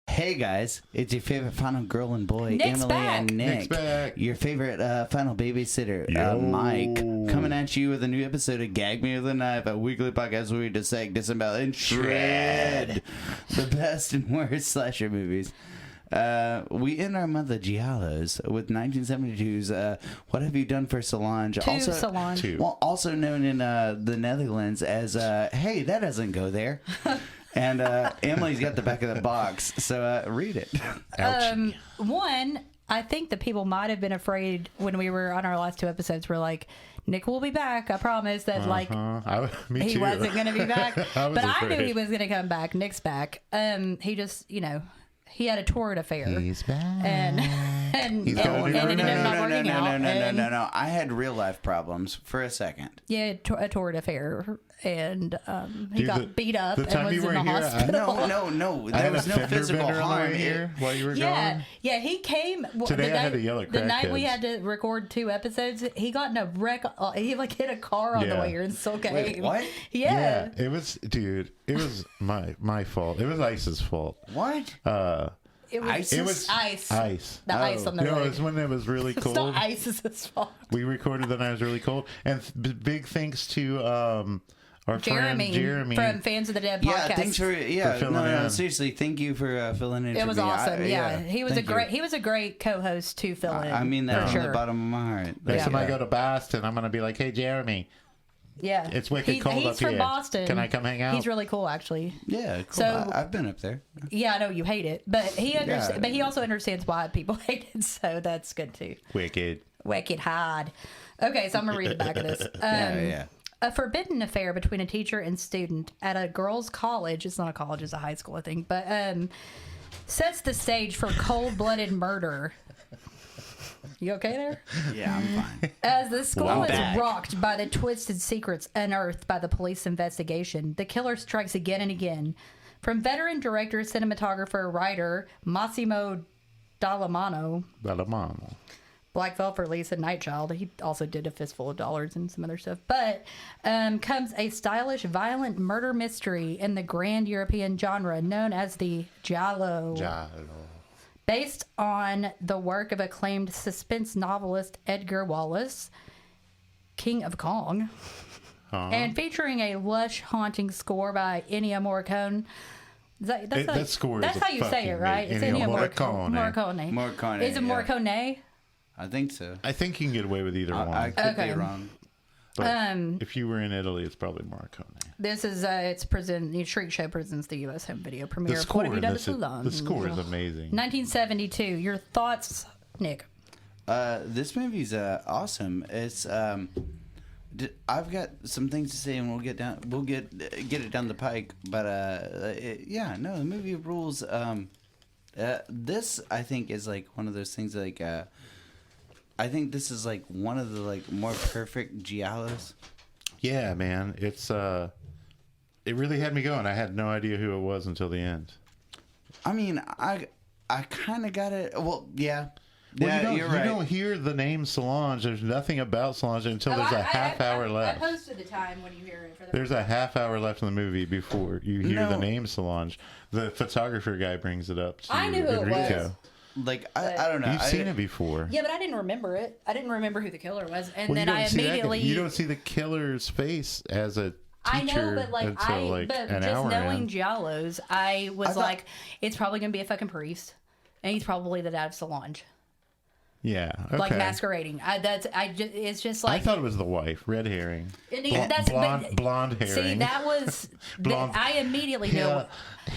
Hey guys, it's your favorite final girl and boy, Nick's Emily back. and Nick. Nick's back. Your favorite final babysitter, Yo. Mike, coming at you with a new episode of Gag Me with a Knife, a weekly podcast where we dissect, disembowel, and shred the best and worst slasher movies. We end our month of Giallos with 1972's What Have You Done for Solange? Solange. Well, also known in the Netherlands as Hey, That Doesn't Go There. And Emily's got the back of the box, so read it. One, I think the people might have been afraid when we were on our last two episodes. We're like, Nick will be back. I promise that Me he too. wasn't going to be back. I was but I afraid. knew he was going to come back. Nick's back. He just, he had a torrid affair. He's back. And He's got a new ended up not working out. No. I had real life problems for a second. Yeah, a torrid affair. And he Dude, got beat up the and time was you in the weren't here, hospital. No. I There had was a no fender physical bender on the harm. way here while you were gone. Yeah, he came. Today I had to yell at the night we crackheads. had to record 2 episodes, he got in a wreck. He hit a car on the Yeah. way here and still came. Wait, what? Yeah. It was my fault. It was Ice's fault. What? It was Ice? It was ice. ice. The ice on the No, road. it was when it was really It's cold. not Ice's fault. We recorded the night it was really cold, and big thanks to our Jeremy, friend Jeremy from Fans of the Dead Yeah, podcast. thanks for filling in. seriously, thank you for filling in. It for was me. awesome. Yeah, he was thank you. a great co-host to fill in. I mean that for from sure. the bottom of my heart. Next time Yeah. I go to Boston, I'm gonna be like, "Hey, Jeremy, Yeah, it's wicked cold he's up from here. Boston. Can I come hang out?" He's really cool, actually. Yeah, cool. So- I've been up there. Yeah, I know you hate it, but Yeah. but he also understands why people hate it, so that's good too. Wicked. Wicked hard. Okay, so I'm gonna read the back of this. Yeah. A forbidden affair between a teacher and student at a girls' college. It's not a college; it's a high school, I think. But sets the stage for cold-blooded murder. You okay there? Yeah, I'm fine. As the school is back. rocked by the twisted secrets unearthed by the police investigation, the killer strikes again and again. From veteran director, cinematographer, writer Massimo Dallamano, Black Velvet Release and Night Child. He also did A Fistful of Dollars and some other stuff. But comes a stylish, violent murder mystery in the grand European genre known as the Giallo. Based on the work of acclaimed suspense novelist Edgar Wallace, King of Kong, and featuring a lush, haunting score by Ennio Morricone. That score that's is how you say it, right? It's Ennio Morricone. Morricone. Is it yeah. Morricone? I think so. I think you can get away with either one. I could Okay. be wrong. But if you were in Italy, it's probably Morricone. This is the Shriek Show presents the U.S. home video premiere The of score, What Have You Done to Solange? the score is amazing. 1972. Your thoughts, Nick? This movie's awesome. It's I've got some things to say, and we'll get it down the pike. But the movie rules. This I think is like one of those things like. I think this is like one of the like more perfect giallos. Yeah, man, it's it really had me going. I had no idea who it was until the end. I mean, I kind of got it. Well, yeah. Well, Yeah, you you're right. don't hear the name Solange. There's nothing about Solange until there's a half hour left. I posted the time when you hear it. For the There's a half hour left in the movie before you hear the No. name Solange. The photographer guy brings it up to I knew who it Enrico. was. Like I don't know. You've seen it before. Yeah, but I didn't remember it. I didn't remember who the killer was, and Well, then you I don't see that- immediately. you don't see the killer's face as a I teacher know, but like until like but an just hour knowing in. Giallos, I was thought- like, it's probably gonna be a fucking priest, and he's probably the dad of Solange, Yeah, okay. like masquerading. It's just like I thought it was the wife, red herring, blonde herring. See, that was Blonde- I immediately knew.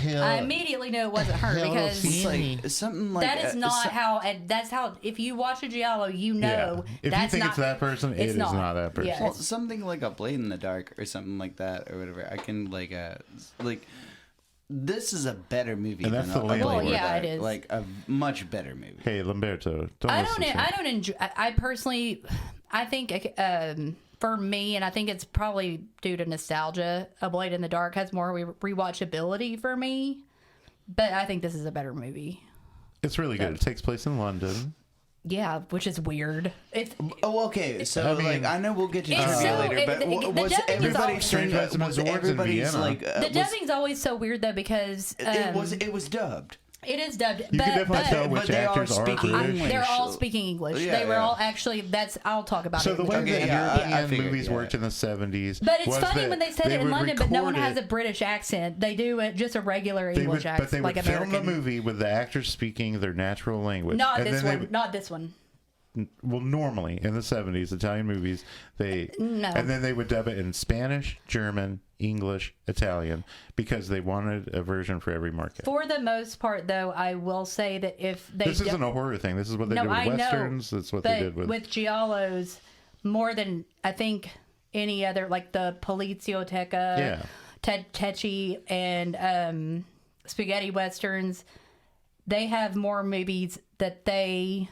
I immediately knew it wasn't her because It's like something like that is not how. And that's how. If you watch a Giallo, you know Yeah. If that's you think not, it's that person, it is not that person. Yeah, Well, something like a Blade in the Dark or something like that or whatever. I can like this is a better movie And than that's the a Blade landlord. in the Well, yeah, Dark. it is. Like a much better movie. Hey, Lamberto, don't I listen to don't enjoy. I think for me, and I think it's probably due to nostalgia, A Blade in the Dark has more rewatchability for me. But I think this is a better movie. It's really good. It takes place in London. Yeah, which is weird. Okay. So, I know we'll get to It's trivia so- later, but the was dubbing is everybody all- saying Strange was Awards in everybody's Vienna. like the dubbing's always so weird though because it was dubbed. it is dubbed. You can definitely tell but which they are actors are speaking British. English. they're all speaking English. Yeah, They were yeah. all actually. I'll talk about So it. the way Okay, that yeah, I European figured, movies yeah. worked in the 70s, But it's was funny that when they said it in would London, but no one record has a it. British accent. They do it just a regular They English would, accent, but they like would film American. the movie with the actors speaking their natural language. Not And this then they one. would- Not this one. Well, normally in the 70s, Italian movies, No. and then they would dub it in Spanish, German, English, Italian, because they wanted a version for every market. For the most part, though, I will say that if they This isn't a horror thing. This is what they No, did with I know, westerns. That's what they did with. Giallos, more than I think any other, like the Polizioteca, Yeah. Ted Tecci, and spaghetti westerns. They have more movies that they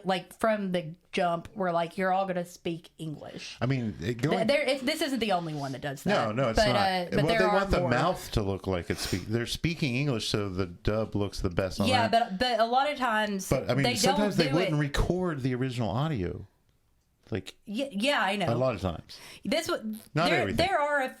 like from the jump were like, you're all going to speak English. I mean, This isn't the only one that does that. No, it's but, not. But Well, there they are want the more. mouth to look like it's they're speaking English, so the dub looks the best on Yeah, that. but a lot of times, But I mean, they sometimes don't they do wouldn't it. record the original audio. Like Yeah, I know. a lot of times. This Not everything.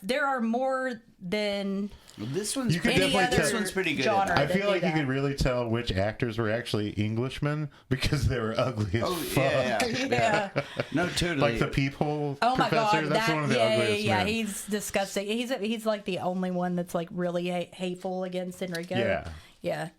there are more than This one's You could pretty, definitely this tell- one's pretty good. genre. At I that. feel do like you that. could really tell which actors were actually Englishmen because they were ugly as Oh fuck. yeah. No, totally. Like the peephole Oh my professor. god, That's one of the ugliest yeah. men. He's disgusting. He's like the only one that's like really hateful against Enrico. Yeah.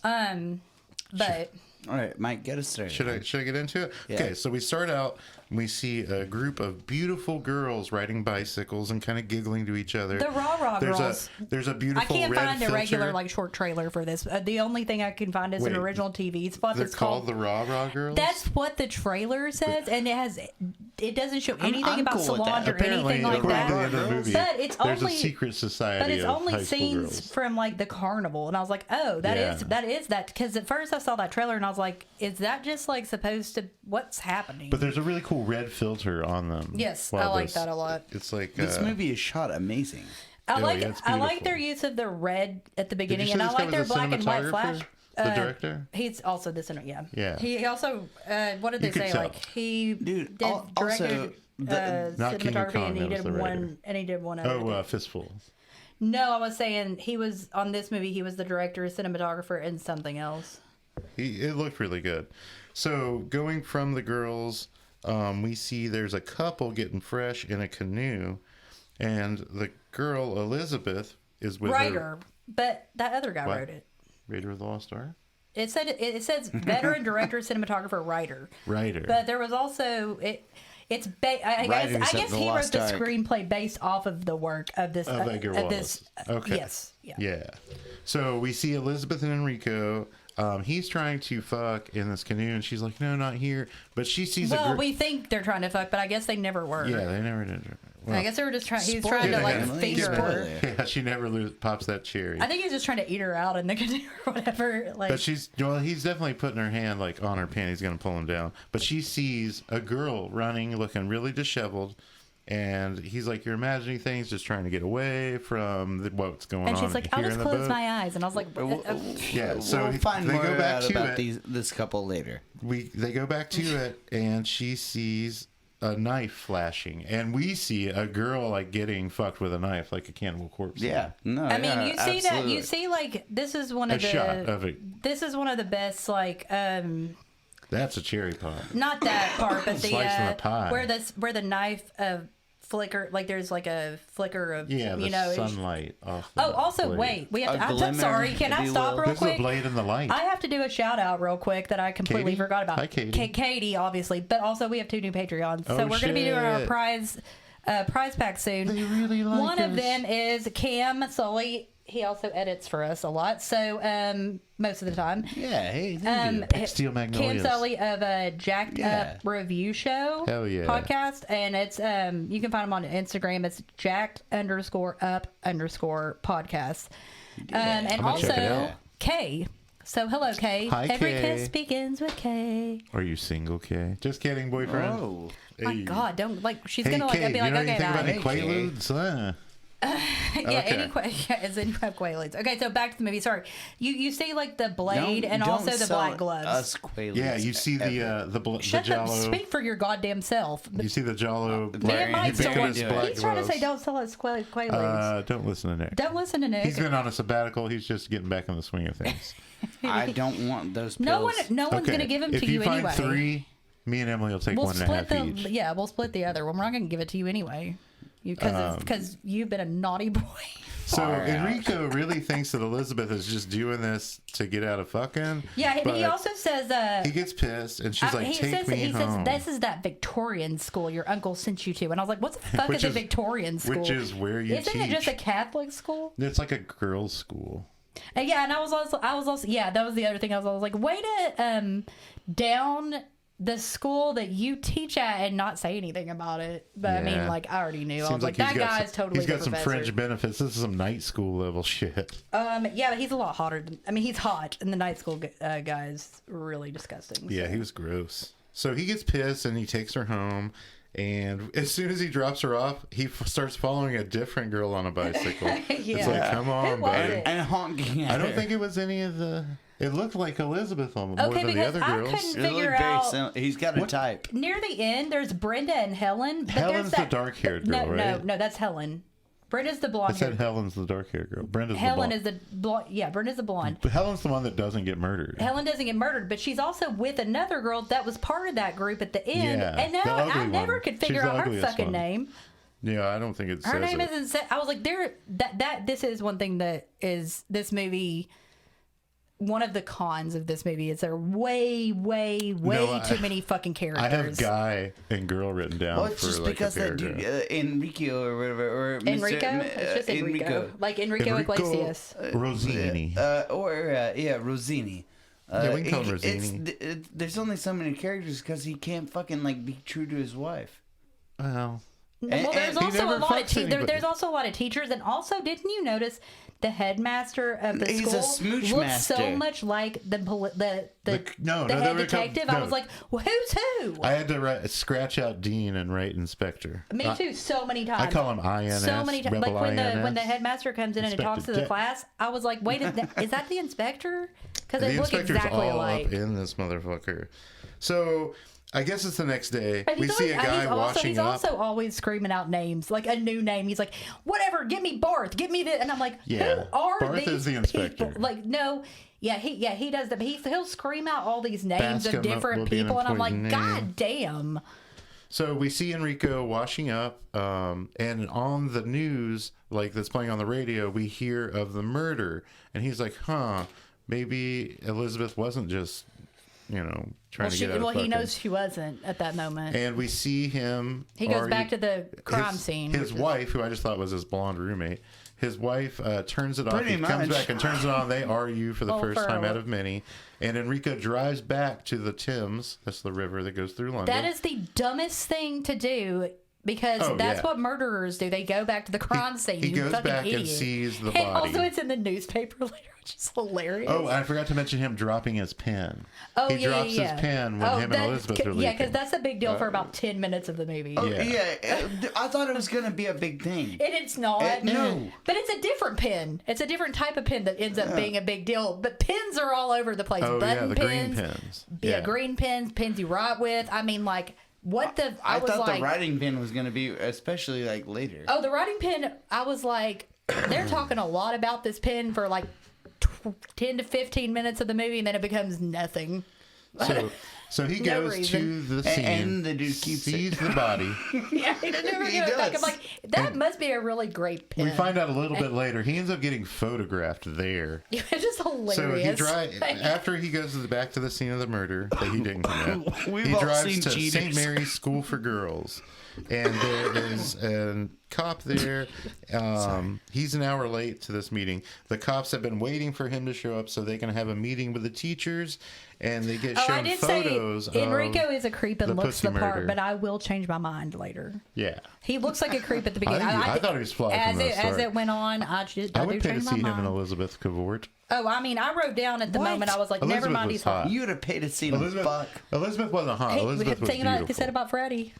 But All right, Mike, get us started. Should I get into it? Yeah. Okay, so we start out and we see a group of beautiful girls riding bicycles and kind of giggling to each other. the rah girls. There's a I beautiful can't red find a filter. regular like short trailer for this. The only thing I can find is an Wait, original TV spot They're that's called the Rah Girls. That's what the trailer says, and it doesn't show anything I'm about cool with that. Solange or Apparently, anything like according that. to the end of the movie, But it's there's only a secret society But it's of only high school scenes girls. from like the carnival, and I was like, "Oh, that is Yeah. that." Because at first I saw that trailer, and I was like, "Is that just like supposed to? What's happening?" But there's a really cool red filter on them. Yes, While I like that a lot. It's like This movie is shot amazing. I like yeah, it's I like beautiful. their use of the red at the Did you beginning, say and I this guy like their was a black and white cinematographer? flash. The director? He's also this one, yeah. Yeah. He also what did they You could say? tell. Like he Dude, did also, directed Not King of cinematography, Kong, and he that was did the writer. one, and he did one other. Oh, Fistful. No, I was saying he was on this movie. He was the director, cinematographer, and something else. It looked really good. So going from the girls, we see there's a couple getting fresh in a canoe, and the girl Elizabeth is with her Writer, but that other guy What? wrote it. Raider of the Lost Ark. It says veteran director, cinematographer, writer. Writer. But there was also I Writers guess of the he wrote Lost the Ark. screenplay based off of the work of this Of Edgar Wallace. Okay. Yes, yeah. Yeah. So we see Elizabeth and Enrico. He's trying to fuck in this canoe, and she's like, "No, not here." But she sees a Well, girl. we think they're trying to fuck, but I guess they never were. Yeah, they never did. Well, I guess they were just trying. He was Spoiler, trying to like Emily, finger her. spoiler. yeah, she never pops that cherry. I think he was just trying to eat her out in the canoe or whatever. Like, But he's definitely putting her hand like on her panties, gonna pull him down. But she sees a girl running, looking really disheveled, and he's like, "You're imagining things, just trying to get away from what's going and on she's like, "I'll here just in the close boat." my eyes," and I was like, Yeah, so we'll find they more go back out to about it. this couple later. They go back to it, and she sees a knife flashing, and we see a girl like getting fucked with a knife, like a Cannibal Corpse. Yeah, no, I mean, yeah, you see that. absolutely. You see, like, this is one A of the. shot of it. This is one of the best, like, That's a cherry pie. not that part, but the, Slicing the pie. where the knife flicker, like there's like a flicker of Yeah, the you know. sunlight off. The Oh, also, blade. wait, we have A to. I'm glimmer, sorry. Can if I you stop will. real This is a quick? blade in the light. I have to do a shout out real quick that I completely Katie? forgot about. Hi, Katie. Katie, obviously, but also we have 2 new Patreons, so Oh, we're going to be doing our shit. prize pack soon. They really like One of us. them is Cam Sully. He also edits for us a lot, so most of the time. Yeah, hey, thank you. Steel Cam Magnolias. Sully of a Jacked Yeah. Up Review Show Hell yeah. podcast, and it's you can find him on Instagram. It's Jacked_up_podcast. And I'm gonna check it also out. Kay So hello, Kay. Hi, Every Kay. kiss begins with Kay. Are you single, Kay? Just kidding, boyfriend. Oh. My Hey. God, don't like. She's Hey, gonna like Kay, be like, you know okay, anything about bye. any Quaaludes? Yeah, Okay. it's any Quaaludes. Okay, so back to the movie. Sorry, you see like the blade and Don't also the sell black gloves. Us Quaaludes Yeah, you see ever. the Shut up! Giallo. Speak for your goddamn self. You see the Giallo Man, black. Mike, ubiquitous someone- black He's trying to say, gloves. don't sell us Quaaludes. Don't listen to Nick. Don't listen to Nick. He's been on a sabbatical. He's just getting back in the swing of things. I don't want those pills. No one's gonna give them if to you find anyway. 3, me and Emily will take We'll one and a split half the each. yeah. We'll split the other one. We're not gonna give it to you anyway. Because you've been a naughty boy. So Far out. Enrico really thinks that Elizabeth is just doing this to get out of fucking. Yeah, and he but also says he gets pissed, and she's like, he "Take says me he home." says this is that Victorian school your uncle sent you to, and I was like, what the fuck Which is a is- Victorian school? which is where you Isn't it just a teach. Catholic school? It's like a girls' school. And yeah, and I was also yeah, that was the other thing. I was like, way to down the school that you teach at and not say anything about it. But I mean, Yeah. like I already knew. I was Seems like, he's that got guy's some, totally he's got the some professor. fringe benefits. This is some night school level shit. Yeah, but he's a lot hotter than. I mean, he's hot, and the night school guy is really disgusting. Yeah, so. he was gross. So he gets pissed and he takes her home. And as soon as he drops her off, he starts following a different girl on a bicycle. It's Yeah. like, come on, Who was buddy. it? And honking at I don't her. think it was any of the. It looked like Elizabeth on more Okay, than the because other I girls. couldn't It looked figure very out. similar. He's got a type. Near the end, there's Brenda and Helen. But Helen's there's that, the dark-haired girl, no, right? No, that's Helen. Brenda's the I blonde. said Helen's the dark-haired girl. Brenda's Helen the is the blonde. Yeah, Brenda's the blonde. But Helen's the one that doesn't get murdered. Helen doesn't get murdered, but she's also with another girl that was part of that group at the end. Yeah, and now the ugly I never one. could figure She's the out her ugliest fucking one. name. Yeah, I don't think it Her says name it. isn't set. I was like, this is one thing that is this movie. One of the cons of this movie is there are way too many fucking characters. I have guy and girl written down Well, for it's just like because a that paragraph. dude, Enrico or whatever, or Enrico? Mr. It's just Enrico. Like Enrico Iglesias. Rosini. Rosini. Yeah, we can call him it's- Rosini. There's only so many characters because he can't fucking like be true to his wife. Well, Well, there's and he also a never lot of fucks anybody. there's also a lot of teachers, and also didn't you notice the headmaster of the He's school a smooch looks so master. much like the no, head they were detective? I no. was like, well, who's who? I had to scratch out Dean and write Inspector. Me too, so many times. I call him INS. so many times. Like Rebel when INS. the headmaster comes in and talks to the Inspector class, I was like, wait, is that the inspector? Because The they look inspector's exactly all alike. up in this motherfucker. So I guess it's the next day. But We see a guy washing he's up. also always screaming out names, like a new name. He's like, whatever, get me Barth, get me this. And I'm like, Yeah, who are Barth these is the inspector. people? Like, no, he does that. But he'll scream out all these names Bascom of different will be an people. And I'm like, important name. God damn. So we see Enrico washing up, and on the news, like that's playing on the radio, we hear of the murder, and he's like, maybe Elizabeth wasn't just, trying to get out of He fucking-" knows she wasn't at that moment. And we see him. He goes back to the crime his, scene. His wife, who I just thought was his blonde roommate, his wife turns it off. Pretty He comes much. back and turns it on. They argue for the Oh, first for time a- out of many. And Enrico drives back to the Thames. That's the river that goes through London. That is the dumbest thing to do. Because Oh, that's yeah. what murderers do. They go back to the crime scene. he you goes fucking back and idiot. sees the And body. also, it's in the newspaper later, which is hilarious. Oh, I forgot to mention him dropping his pen. Oh, He drops his pen when him and Elizabeth are leaving. Yeah, because that's a big deal for about 10 minutes of the movie. Oh, Yeah. yeah. I thought it was gonna be a big thing. And it's not. No. But it's a different pen. It's a different type of pen that ends up being a big deal. But pens are all over the place. Oh, yeah, Button the green pens. Yeah, green pens, pens you write with. I mean, like, what the... I was thought like, the writing pen was gonna be, especially like later. Oh, the writing pen, I was like, they're talking a lot about this pen for like 10 to 15 minutes of the movie, and then it becomes nothing. So he No goes to reason. the scene, And the dude keeps sees it. the body. Yeah, he never He give it back. I'm does. like, that must be a really great pen. We find out a little bit later he ends up getting photographed there. It's just hilarious. So he drives after he goes back to the scene of the murder that he didn't commit. We've he all drives seen to cheaters. St. Mary's School for Girls, and there is a cop there. He's an hour late to this meeting. The cops have been waiting for him to show up so they can have a meeting with the teachers, and they get Oh, I shown did photos. photos. Enrico is a creep and the looks pussy the part, murder. but I will change my mind later. Yeah. He looks like a creep at the beginning. I thought he was fly from the as start. it went on, I would pay to change my see him mind. and Elizabeth cavort. Oh, I mean, I wrote down at the What? moment, I was like, Elizabeth never mind, was he's hot. hot. You would have paid to see him fuck. Elizabeth wasn't hot. Hey, Elizabeth was think beautiful. about said about Freddie.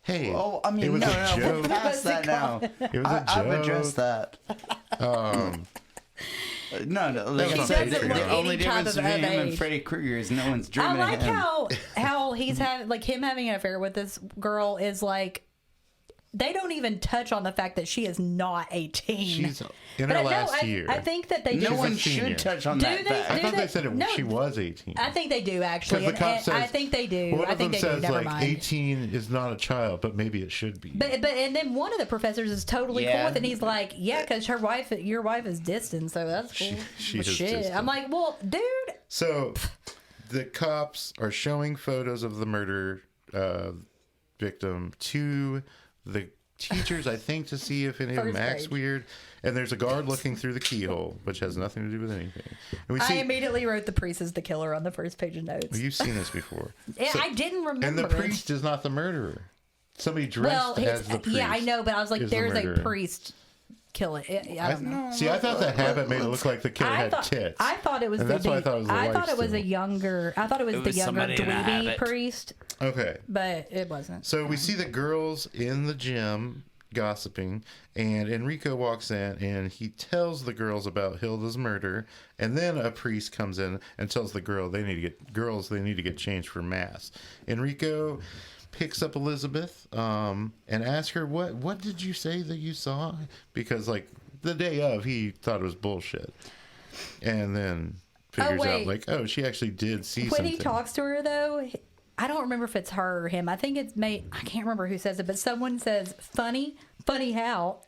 Hey. Oh, I mean, it was no, a we're joke. past that now. It was a joke. I've addressed that. No, like He I doesn't said, look the only any type difference of between him and age. Freddy Krueger is no one's I dreaming like of him. how he's having, like, him having an affair with this girl is like, they don't even touch on the fact that she is not 18. She's in her last year. I think that they do. No one senior. should touch on Do that they- fact. I do thought they said no. she was 18. I think they do, actually. Because the cop says, I think they do. One I of them think they do. says, Never like, mind. 18 is not a child, but maybe it should be. But and then one of the professors is totally cool Yeah. with it. And he's like, yeah, because your wife is distant, so that's cool. She But is shit. distant. I'm like, well, dude. So, the cops are showing photos of the murder victim to the teachers, I think, to see if any of them First acts grade. weird. And there's a guard looking through the keyhole, which has nothing to do with anything. And we I see, immediately wrote the priest is the killer on the first page of notes. you've seen this before. Yeah, So- I didn't remember. and the it. priest is not the murderer. Somebody dressed as the priest. yeah, I know, but I was like, is the there's a murderer. priest killing. I don't know. See, I thought the habit made it look like the killer had tits. I thought it was And the. that's why I thought it was the I thought wife it was still. a younger. I thought it was the was younger somebody in a dweeby habit. priest, Okay. but it wasn't. So we see the girls in the gym gossiping, and Enrico walks in and he tells the girls about Hilda's murder, and then a priest comes in and tells the girls they need to get changed for mass. Enrico picks up Elizabeth and asks her, what did you say that you saw? Because like the day of, he thought it was bullshit, and then figures out wait. like, oh, she actually did see When something. he talks to her, though, I don't remember if it's her or him. I think it's I can't remember who says it, but someone says, funny how.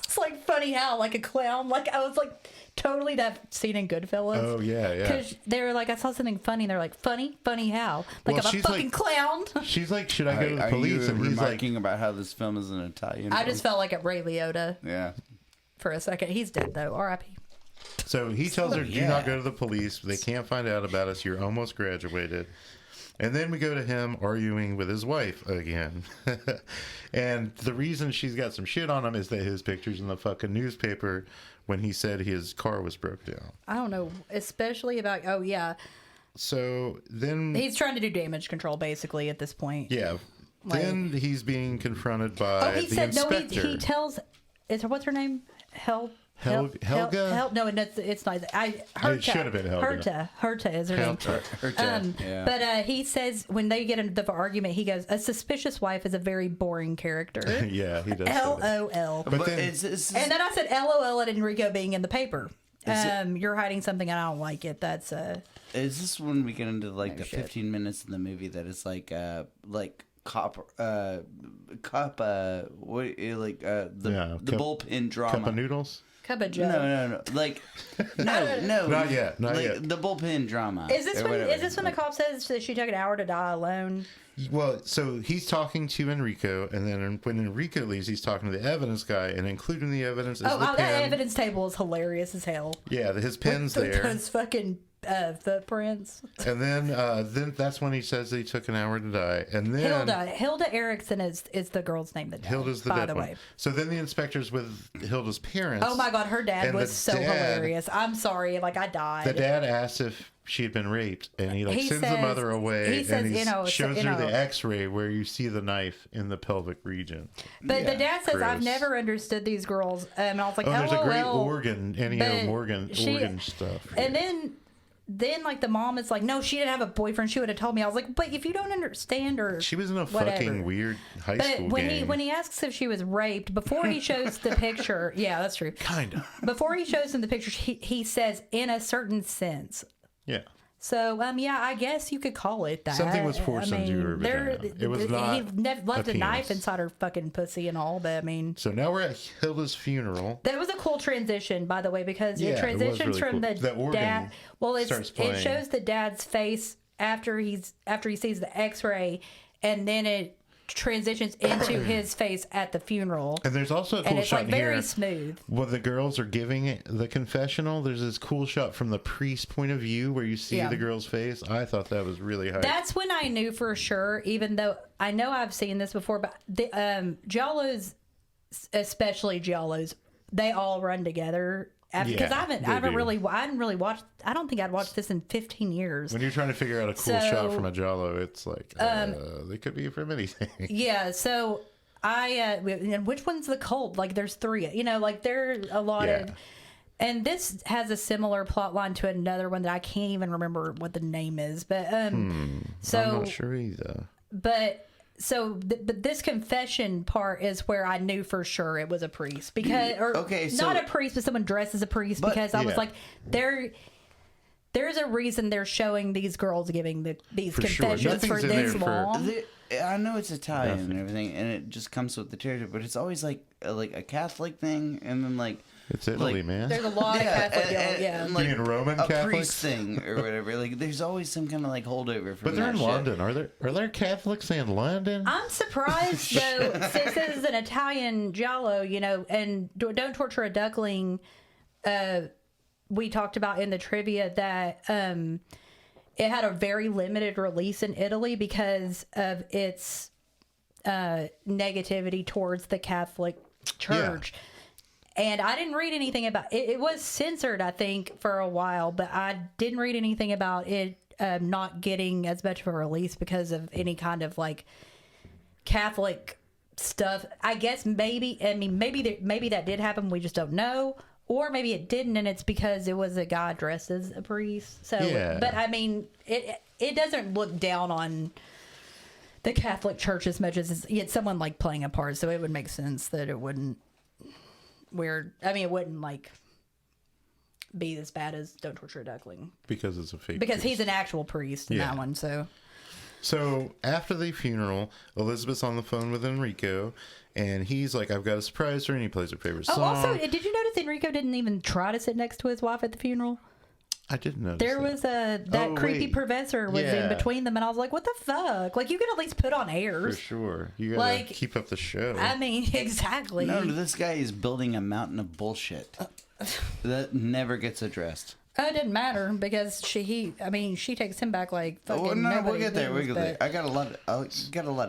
It's like, funny how, like a clown. Like, I was like, totally that scene in Goodfellas. Oh, yeah. Because they were like, I saw something funny, and they're like, funny how? Like, Well, I'm a she's fucking like- clown. She's like, should I go to the Are police? you And he's like, remarking about how this film is an Italian I film? just felt like a Ray Liotta Yeah. for a second. He's dead, though. R.I.P. so he tells her, do yeah. not go to the police. They can't find out about us. You're almost graduated. And then we go to him arguing with his wife again. And the reason she's got some shit on him is that his picture's in the fucking newspaper when he said his car was broke down. I don't know, especially about, oh, yeah. So then, He's trying to do damage control, basically, at this point. yeah. Then he's being confronted by Oh, he the said, no, inspector. he tells, what's her name? Helga? No, it's not. It should have been Helga. Herta is her name. Yeah. But he says when they get into the argument, he goes, "A suspicious wife is a very boring character." Yeah, he does. say that. LOL. But then, And then I said LOL at Enrico being in the paper. You're hiding something and I don't like it. That's Is this when we get into like the shit. 15 minutes in the movie that is like cop what like the bullpen drama? cup of noodles? cup of joe. No. Like no. Not yet. Not like yet. the bullpen drama. Is this or when? whatever. Is this when the cop says that she took an hour to die alone? Well, so he's talking to Enrico, and then when Enrico leaves, he's talking to the evidence guy, and including the evidence is the That pen. evidence table is hilarious as hell. Yeah, his pen's there. Those fucking footprints. And then that's when he says that he took an hour to die. And then Hilda Erickson is the girl's name that died, Hilda's the by dead the one. way. So then the inspector's with Hilda's parents. Oh my god, her dad And was the so dad- hilarious. I'm sorry, like I died. The dad asks if she had been raped, and he He sends the says- mother away, he says, and he shows her the know. X-ray where you see the knife in the pelvic region. But the dad says, I've gross. never understood these girls. And I was like, Oh, there's a great LOL. organ, But Ennio Morgan she- organ stuff. And then like the mom is like, no, she didn't have a boyfriend. She would have told me. I was like, but if you don't understand or She was in a whatever. fucking weird high school But gang. when he asks if she was raped, before he shows the picture, yeah, that's true. Kinda. Before he shows them the picture, he says in a certain sense. Yeah. So yeah, I guess you could call it that. Something was forced into her vagina. It was not He left a knife penis. inside her fucking pussy and all, but I mean. So now we're at Hilda's funeral. That was a cool transition, by the way, because Yeah, it it was transitions really from cool. The organ dad. Well, starts it playing. shows the dad's face after he sees the X-ray, and then it transitions into his face at the funeral. And there's also a cool and it's shot like very here. smooth. When the girls are giving the confessional, there's this cool shot from the priest's point of view where you see the girl's face. I thought that was really high. That's when I knew for sure, even though I know I've seen this before, but the giallos, especially giallos, they all run together. Because I hadn't really watched. I don't think I'd watched this in 15 years. When you're trying to figure out a cool shot from a giallo, it's like they could be from anything. Yeah. So and which one's the cult? Like, there's 3. You know, like there's a lot of. And this has a similar plot line to another one that I can't even remember what the name is. But so I'm not sure either. But. So this confession part is where I knew for sure it was a priest, because not a priest, but someone dressed as a priest, because I was like, there's a reason they're showing these girls giving these confessions for this long. I know it's Italian and everything, and it just comes with the territory, but it's always like a Catholic thing, and then like. It's Italy, man. There's a lot of Catholic, and like, you mean Roman a Catholics? priest thing or whatever. Like, there's always some kind of like holdover from. But they're that in shit. London. Are there Catholics in London? I'm surprised though, since this is an Italian giallo, you know, and Don't Torture a Duckling. We talked about in the trivia that it had a very limited release in Italy because of its negativity towards the Catholic Church. Yeah. And I didn't read anything about it. It was censored, I think, for a while, but I didn't read anything about it not getting as much of a release because of any kind of like Catholic stuff. I guess maybe that did happen. We just don't know. Or maybe it didn't, and it's because it was a guy dressed as a priest. So, but I mean, it doesn't look down on the Catholic Church as much as it's someone like playing a part. So it would make sense that it wouldn't. It wouldn't like be as bad as Don't Torture a Duckling, because it's a fake. Because priest. he's an actual priest in that one. So after the funeral, Elizabeth's on the phone with Enrico, and he's like, "I've got a surprise for her," and he plays her favorite song. Also, did you notice Enrico didn't even try to sit next to his wife at the funeral? I didn't notice. There was that creepy professor was in between them, and I was like, "What the fuck? Like, you could at least put on airs." For sure, you gotta keep up the show. I mean, exactly. No, this guy is building a mountain of bullshit that never gets addressed. It didn't matter because she takes him back like fucking. Oh, no, we'll get there. Moves, I got a lot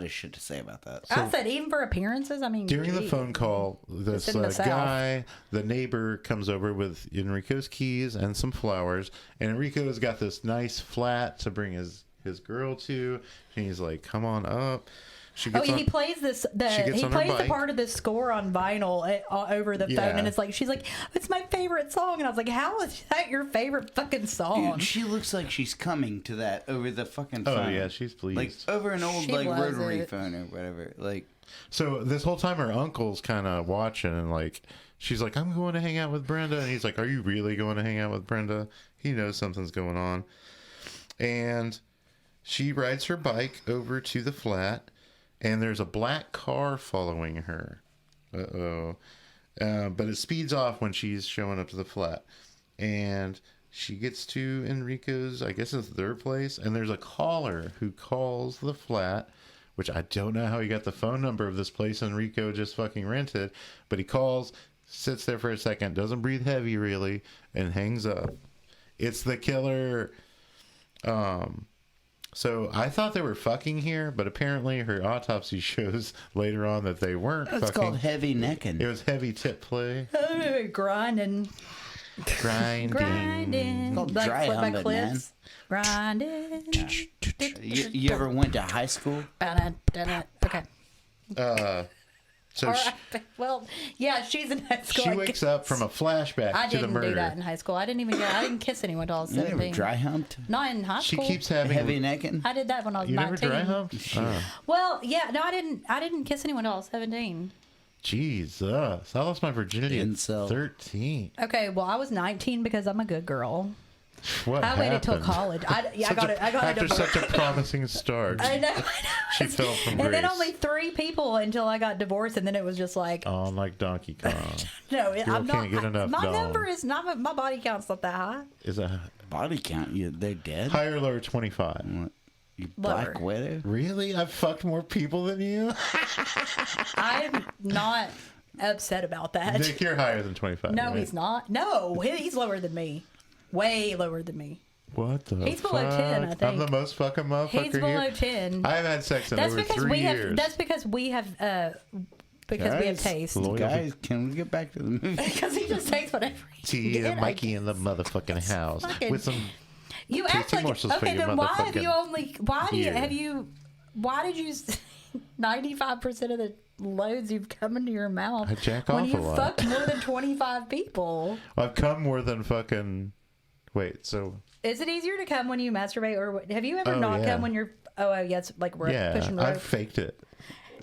of shit to say about that. I said even for appearances. I mean, during the phone call, this guy, the neighbor, comes over with Enrico's keys and some flowers, and Enrico's got this nice flat to bring his girl to, and he's like, "Come on up." He plays the part of the score on vinyl over the phone, and it's like, she's like, "It's my favorite song," and I was like, "How is that your favorite fucking song?" Dude, she looks like she's coming to that over the fucking phone. Oh yeah, she's pleased. Like over an old rotary phone or whatever. Like, so this whole time her uncle's kind of watching, and like, she's like, "I'm going to hang out with Brenda," and he's like, "Are you really going to hang out with Brenda?" He knows something's going on, and she rides her bike over to the flat. And there's a black car following her. But it speeds off when she's showing up to the flat. And she gets to Enrico's, I guess it's their place. And there's a caller who calls the flat, which I don't know how he got the phone number of this place Enrico just fucking rented. But he calls, sits there for a second, doesn't breathe heavy really, and hangs up. It's the killer. So I thought they were fucking here, but apparently her autopsy shows later on that they weren't fucking. It's called heavy necking. It was heavy tip play. Grinding. It's called dry humping, man. Grinding. You ever went to high school? Okay. So well, yeah, she's in high school. She wakes up from a flashback to the murder. I didn't do that in high school. I didn't kiss anyone until I was 17. You never dry humped? Not in high school. She keeps having heavy necking. I did that when I was 19. You never dry humped? Well, yeah, no, I didn't kiss anyone until I was 17. Jesus, I lost my virginity at 13. Okay, well, I was 19 because I'm a good girl. What I waited till college. I got after such a promising start. I know. She fell from grace. And then only 3 people until I got divorced, and then it was just like, oh, like Donkey Kong. No, I'm not. Can't get enough. My number is not. My body count's not that high. Is a body count? They're dead. Higher or lower 25? You Lower. Black Widow? Really? I've fucked more people than you? I'm not upset about that. Nick, you're higher than 25. No, right? he's not. No, he's lower than me. Way lower than me. What the He's fuck? below 10, I think. I'm the most fucking motherfucker He's below here. 10. I haven't had sex in over 3 years. That's because we have because we have taste. Guys, can we get back to the movie? Because he just takes whatever he T can and get, Mikey in the motherfucking house fucking- with some. You Tasty act like morsels for okay. your Then why have motherfucking you only? Why do you ear. have you? Why did you? 95% of the loads you've come into your mouth I jack when off you a lot. fucked more than 25 people. I've come more than fucking. Wait, so Is it easier to come when you masturbate, or have you ever Oh, not yeah. come when you're? Oh, yes, like yeah, pushing I've rope. faked it.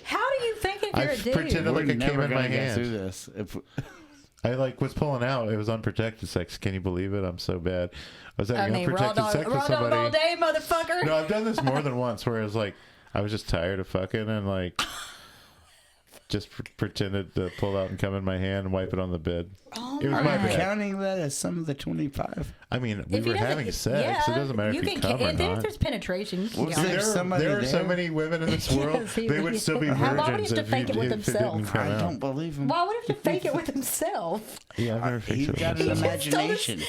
How do you think if you're I've a dude? pretended like We're it came never in my gonna get hand. through this. I like was pulling out. It was unprotected sex. Can you believe it? I'm so bad. I was having raw unprotected dog, sex with raw dog all somebody. day, motherfucker. No, I've done this more than once. Where it was like I was just tired of fucking and like just pretended to pull out and come in my hand and wipe it on the bed. Oh It was Are my you bad. counting that as some of the 25? I mean, we If he were doesn't- having sex. yeah, It doesn't matter if you can come or if not. there's penetration, you can Well, count There's it. somebody there are so there. many women in this world. Yes, he they would would. still be Why would he virgins have to if, fake it with if it himself? didn't come I out. don't believe him. Why would he have to fake it with himself? Yeah, I've never faked He's it. got with an myself. imagination.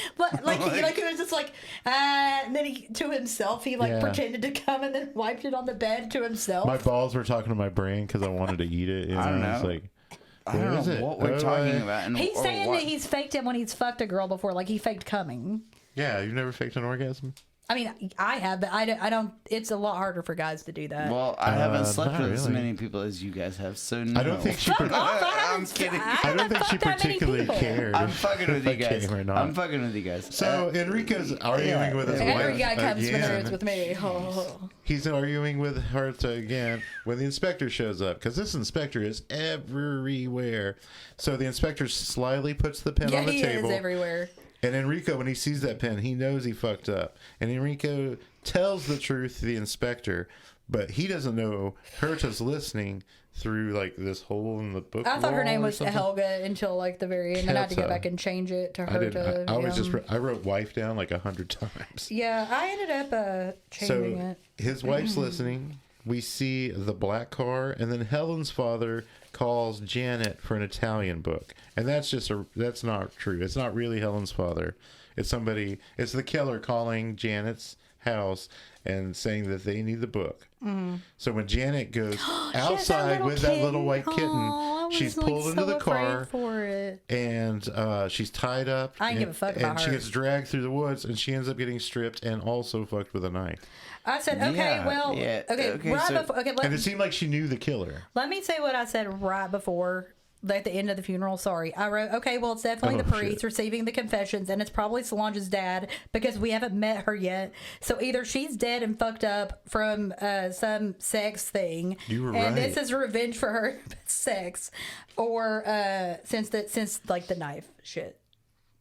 Like he was just like, and then he to himself he like Yeah. pretended to come and then wiped it on the bed to himself. My balls were talking to my brain because I wanted to eat it. You know? I don't It's know. like, I don't where is know it? what we're Oh, talking I- about. And, He's or saying what. that he's faked it when he's fucked a girl before, like he faked coming. Yeah, you've never faked an orgasm? I mean, I have, but I don't. It's a lot harder for guys to do that. Well, I haven't slept not with as really. many people as you guys have, so no. I don't think she. Fuck off! I I'm haven't- kidding. I don't think she fucked that many particularly people. cared. I'm fucking with you if I guys. came or not. I'm fucking with you guys. So Enrico's arguing with his wife Every guy comes when again. it's with me. Oh. He's arguing with her again when the inspector shows up because this inspector is everywhere. So the inspector slyly puts the pen Yeah, on the he table. is everywhere. And Enrico, when he sees that pen, he knows he fucked up. And Enrico tells the truth to the inspector, but he doesn't know Herta's listening through like this hole in the book. I thought her wall name or was something. Helga until like the very end, and I had to go Keta. back and change it to I her. didn't. I always just I wrote wife down like 100 times. Yeah, I ended up changing So it. his wife's listening. We see the black car, and then Helen's father calls Janet for an Italian book, and that's not true. It's not really Helen's father. It's somebody. It's the killer calling Janet's house and saying that they need the book. Mm-hmm. So when Janet goes outside with that little white kitten, she's pulled into the car. For it. And she's tied up. I didn't give a fuck about And she her. gets dragged through the woods, and she ends up getting stripped and also fucked with a knife. I said, okay, Yeah, well, yeah, okay, okay, right so- before, okay, And it seemed like she knew the killer. let me say what I said right before, at the end of the funeral. Sorry, I wrote, okay, well, it's definitely Oh, the priest shit. receiving the confessions, and it's probably Solange's dad because we haven't met her yet. So either she's dead and fucked up from some sex thing, You were and right. this is revenge for her sex, or since like the knife shit.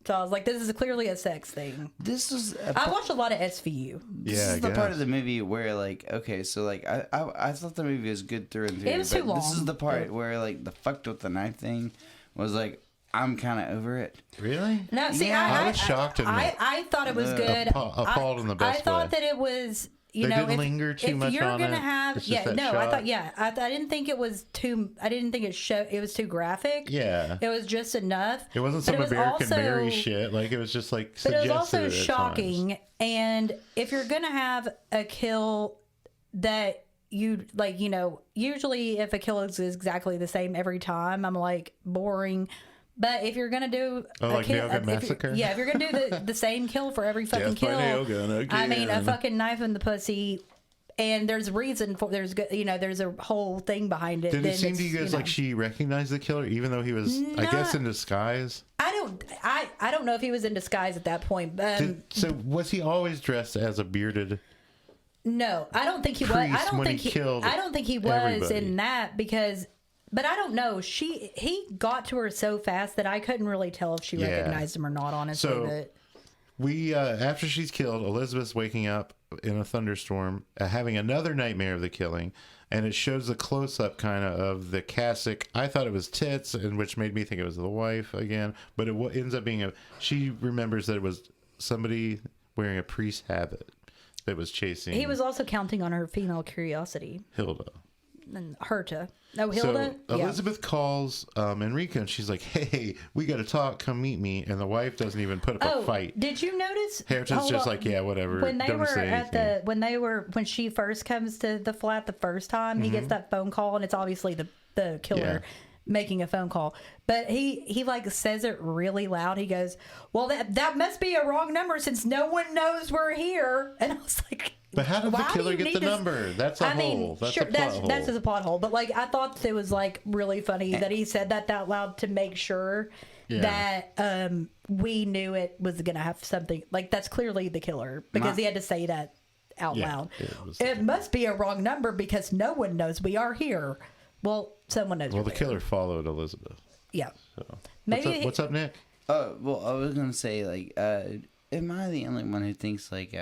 So I was like, this is clearly a sex thing. This is I watched a lot of SVU. this Yeah, I is the part guess. of the movie where like okay, so like I thought the movie was good through and through. It was but too long. This is the part where like the fucked with the knife thing was like I'm kind of over it. Really? No, see, Yeah. I was shocked and I thought it was good. appalled in the best I thought way. that it was. You They know, didn't if, linger too if much you're on gonna it. have, It's just yeah, that no, I shot. thought, yeah, I didn't think it was too. I didn't think it was too graphic. Yeah. it was just enough. It wasn't But some American also- Mary shit. Like, it was just, like, But it was suggested also at shocking. times. And if you're gonna have a kill that you like, you know, usually if a kill is exactly the same every time, I'm like boring. But if you're gonna do like kill, Nail Gun if you're- Massacre? yeah, if you're gonna do the same kill for every fucking Death by kill, nail gun I mean, a again. fucking knife in the pussy, and there's a reason for there's a whole thing behind it. Did then it seem to it's, you guys know. like she recognized the killer, even though he was, I guess, in disguise? I don't know if he was in disguise at that point. So was he always dressed as a bearded? No, I don't think he was. I priest don't when think he killed I don't think he was everybody? in that because. But I don't know. He got to her so fast that I couldn't really tell if she Yeah. recognized him or not. Honestly, So- but We, after she's killed, Elizabeth's waking up in a thunderstorm, having another nightmare of the killing, and it shows a close-up kind of the cassock. I thought it was tits, and which made me think it was the wife again, but it ends up being she remembers that it was somebody wearing a priest's habit. that was chasing. He was also counting on her female curiosity. Hilda. And Hilda. Yeah. Elizabeth calls Enrico, and she's like, "Hey, we got to talk. Come meet me." And the wife doesn't even put up a fight. Did you notice? Harrington's just like, "Yeah, whatever." When they were when she first comes to the flat the first time, he gets that phone call, and it's obviously the killer making a phone call. But he like says it really loud. He goes, "Well, that must be a wrong number since no one knows we're here." And I was like. But how did the killer get the number? That's a hole. That's a plot hole. That's just a plot hole. But like, I thought it was like really funny that he said that out loud to make sure that we knew it was gonna have something. Like that's clearly the killer because he had to say that out loud. It must be a wrong number because no one knows we are here. Well, someone knows. Well, the killer followed Elizabeth. Yeah. So, what's up, Nick? Well, I was gonna say like, am I the only one who thinks like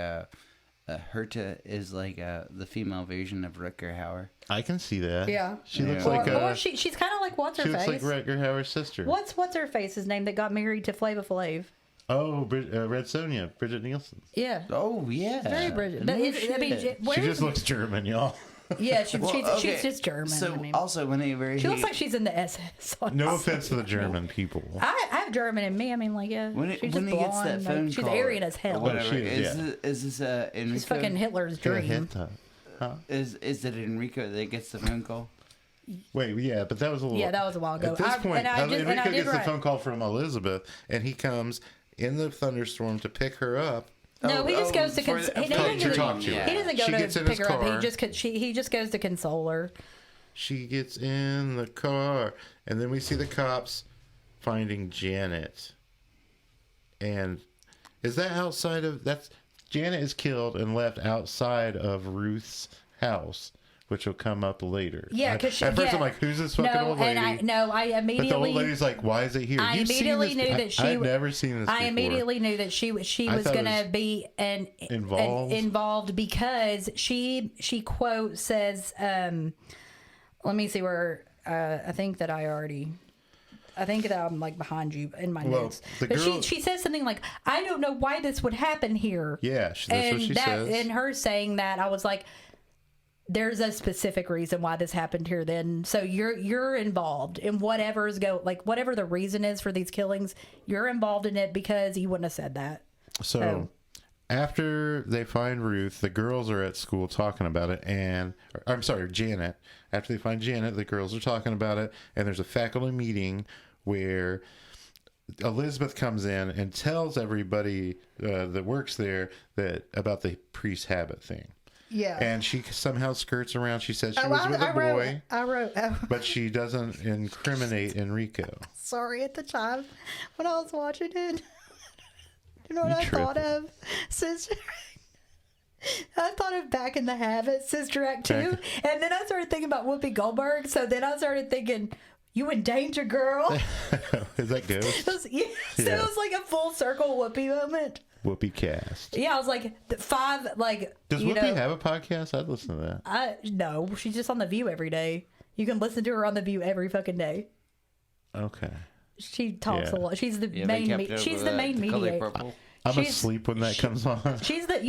Herta is like the female version of Rutger Hauer? I can see that. Yeah. She looks like or she's kind of like what's her face? She looks like Rutger Hauer's sister. What's her face's name that got married to Flava Flav? Oh, Red Sonja, Bridget Nielsen. Yeah. Oh yeah. Very Bridget. She just looks German, y'all. Yeah, she's just German. So I mean, also whenever she looks like she's in the SS. No offense to the German people. I have German in me. I mean, like she's just he gets that blonde. phone Like, she's call, Aryan as hell. Whatever. Is this Enrico? She's fucking Hitler's dream. Huh? Is it Enrico that gets the phone call? Wait, yeah, but that was a little. Yeah, that was a while ago. At this point, Enrico gets the phone call from Elizabeth, and he comes in the thunderstorm to pick her up. No, he just goes to he doesn't go to pick her up. He just goes to console her. She gets in the car, and then we see the cops finding Janet. And is that outside of Janet is killed and left outside of Ruth's house, which will come up later. Yeah, because at first I'm like, who's this fucking old lady? I immediately. But the old lady's like, why is it here? I immediately knew that she. I've never seen this. I immediately knew that she was gonna be involved because she quote says, let me see where I think that I'm like behind you in my notes. But she says something like, I don't know why this would happen here. Yeah, that's what she says. And her saying that, I was like, there's a specific reason why this happened here then. So you're involved in whatever the reason is for these killings. You're involved in it because you wouldn't have said that. So after they find Ruth, the girls are at school talking about it, Janet. After they find Janet, the girls are talking about it, and there's a faculty meeting where Elizabeth comes in and tells everybody that works there about the priest habit thing. Yeah. And she somehow skirts around. She says she was with a boy. I wrote. But she doesn't incriminate Enrico. Sorry, at the time when I was watching it. You know what I thought of? Sister. I thought of Back in the Habit, Sister Act 2. And then I started thinking about Whoopi Goldberg. So then I started thinking, you in danger, girl. Is that good? So it was like a full circle Whoopi moment. Whoopi cast. Yeah, I was like, does Whoopi have a podcast? I'd listen to that. No, she's just on The View every day. You can listen to her on The View every fucking day. Okay. She talks a lot. She's the main. She's the main mediator. I'm asleep when that comes on. She's the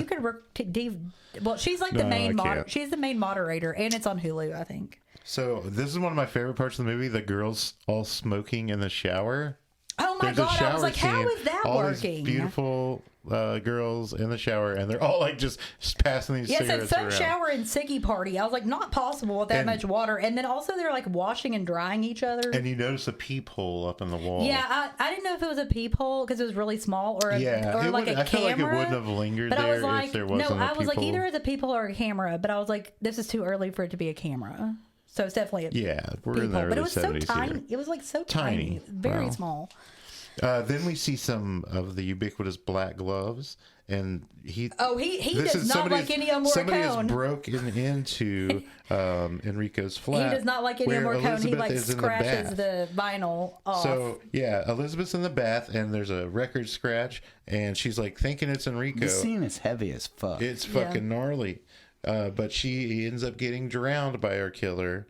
she's like the main she's the main moderator, and it's on Hulu, I think. So this is one of my favorite parts of the movie: the girls all smoking in the shower. Oh my god! I was like, how is that all working? These beautiful girls in the shower, and they're all like just passing these cigarettes it's some around. shower and ciggy party. I was like, not possible with that much water. And then also they're like washing and drying each other. And you notice a peephole up in the wall. Yeah, I didn't know if it was a peephole because it was really small, or like a camera. I feel like it wouldn't have lingered there if there wasn't a peephole. I was like, either it's a peephole or a camera. But I was like, this is too early for it to be a camera. So it's definitely we're in the early 70s. But it was so tiny. Here. It was like so tiny, very small. Then we see some of the ubiquitous black gloves, and he does not like Ennio Morricone. Somebody has broken into Enrico's flat. He does not like Ennio Morricone. He like scratches the vinyl off. So Elizabeth's in the bath, and there's a record scratch, and she's like thinking it's Enrico. The scene is heavy as fuck. It's fucking gnarly, but she ends up getting drowned by our killer.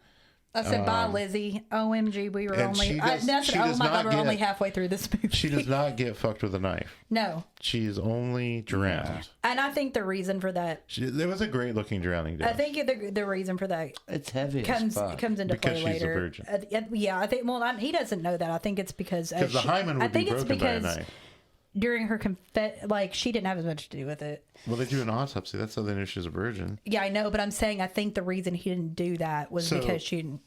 I said, bye, Lizzie. OMG, we were And only... she does- I she said, oh does my not God, we're only get- halfway through this movie. She does not get fucked with a knife. No. She is only drowned. And I think the reason for that... There was a great looking drowning death. I think the reason for that It's heavy comes into Because play she's a later. virgin. Yeah, I think... Well, he doesn't know that. I think it's because... Because the hymen would be broken by a knife. During her she didn't have as much to do with it. Well, they do an autopsy. That's how they know she's a virgin. Yeah, I know, but I'm saying I think the reason he didn't do that was because she didn't...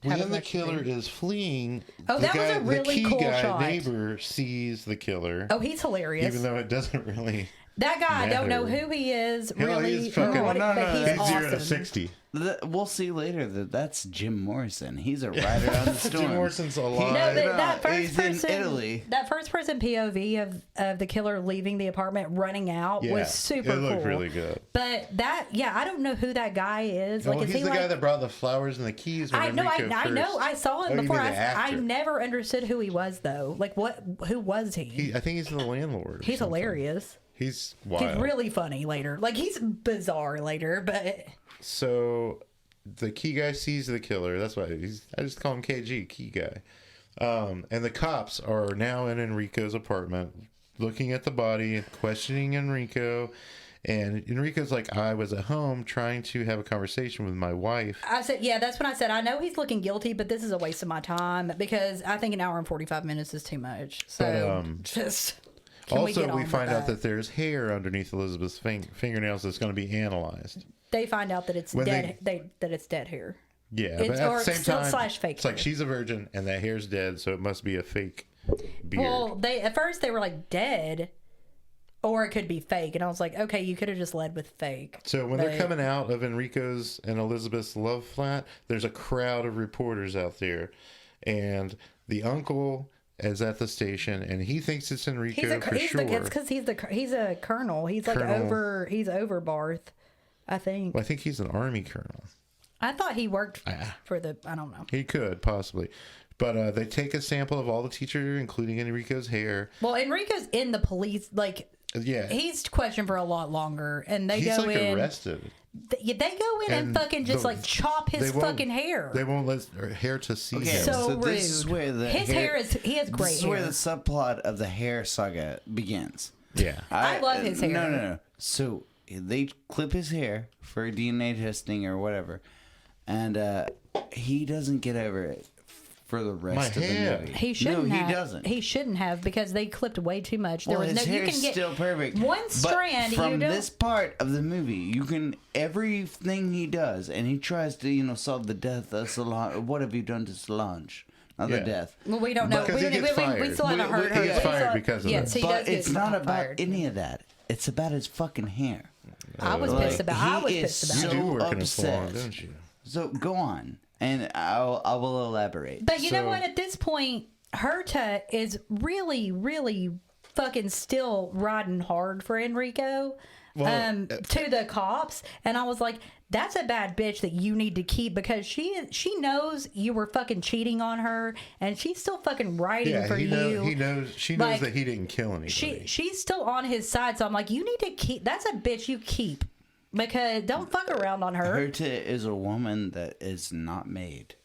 When the killer is fleeing, oh, that was a really cool shot. Neighbor sees the killer. Oh, he's hilarious. Even though it doesn't really. That guy, I don't know who he is, really. He's fucking, but he's awesome. 0 to 60. We'll see later that's Jim Morrison. He's a rider on the storm. Jim Morrison's alive. No, that first He's person, in Italy. That first person POV of the killer leaving the apartment, running out, was super cool. It looked really good. But I don't know who that guy is. Well, he's the guy that brought the flowers and the keys. When I know. Enrico I saw him before. I actor. never understood who he was though. Like who was he? I think he's the landlord. He's hilarious. He's wild. He's really funny later. Like he's bizarre later, but so the key guy sees the killer. That's why I just call him KG, key guy. And the cops are now in Enrico's apartment, looking at the body and questioning Enrico. And Enrico's like, I was at home trying to have a conversation with my wife. I said, yeah, that's when I said, I know he's looking guilty, but this is a waste of my time because I think an hour and 45 minutes is too much. So also, we find out that there's hair underneath Elizabeth's fingernails that's going to be analyzed. They find out that it's dead. That it's dead hair. Yeah, but at the same time, fake it's like she's a virgin and that hair's dead, so it must be a fake beard. Well, at first they were like dead, or it could be fake, and I was like, okay, you could have just led with fake. So when they're coming out of Enrico's and Elizabeth's love flat, there's a crowd of reporters out there, and the uncle is at the station, and he thinks it's Enrico for sure. It's because he's a colonel. He's like over Barth, I think. Well, I think he's an army colonel. I thought he worked for I don't know. He could possibly, but they take a sample of all the teacher, including Enrico's hair. Well, Enrico's in the police, like he's questioned for a lot longer, and he's go in arrested. They go in and fucking just chop his fucking hair. They won't let her hair to see him. So rude. This is where his hair is. He has great hair. This is where the subplot of the hair saga begins. Yeah, I love his hair. No. So they clip his hair for DNA testing or whatever, and he doesn't get over it for the rest of the movie. He shouldn't have. He doesn't. He shouldn't have because they clipped way too much. There was his no. hair You can is get still perfect. One strand. But from this part of the movie, you can everything he does, and he tries to solve the death of Solange. What have you done to Solange? Not the death. Well, we don't know. Because he gets fired. We still haven't heard her. He gets fired because of that. Yes, But it's not about any of that. It's about his fucking hair. I was pissed about. I was pissed about. You do work in a upset. salon, don't you? So go on, and I will elaborate. But you know what? At this point, Herta is really, really fucking still riding hard for Enrico to the cops, and I was like, that's a bad bitch that you need to keep because she knows you were fucking cheating on her, and she's still fucking riding for you. She knows that he didn't kill anybody. She's still on his side, so I'm like, you need to keep. That's a bitch you keep. Because don't fuck around on her. Herta is a woman that is not made.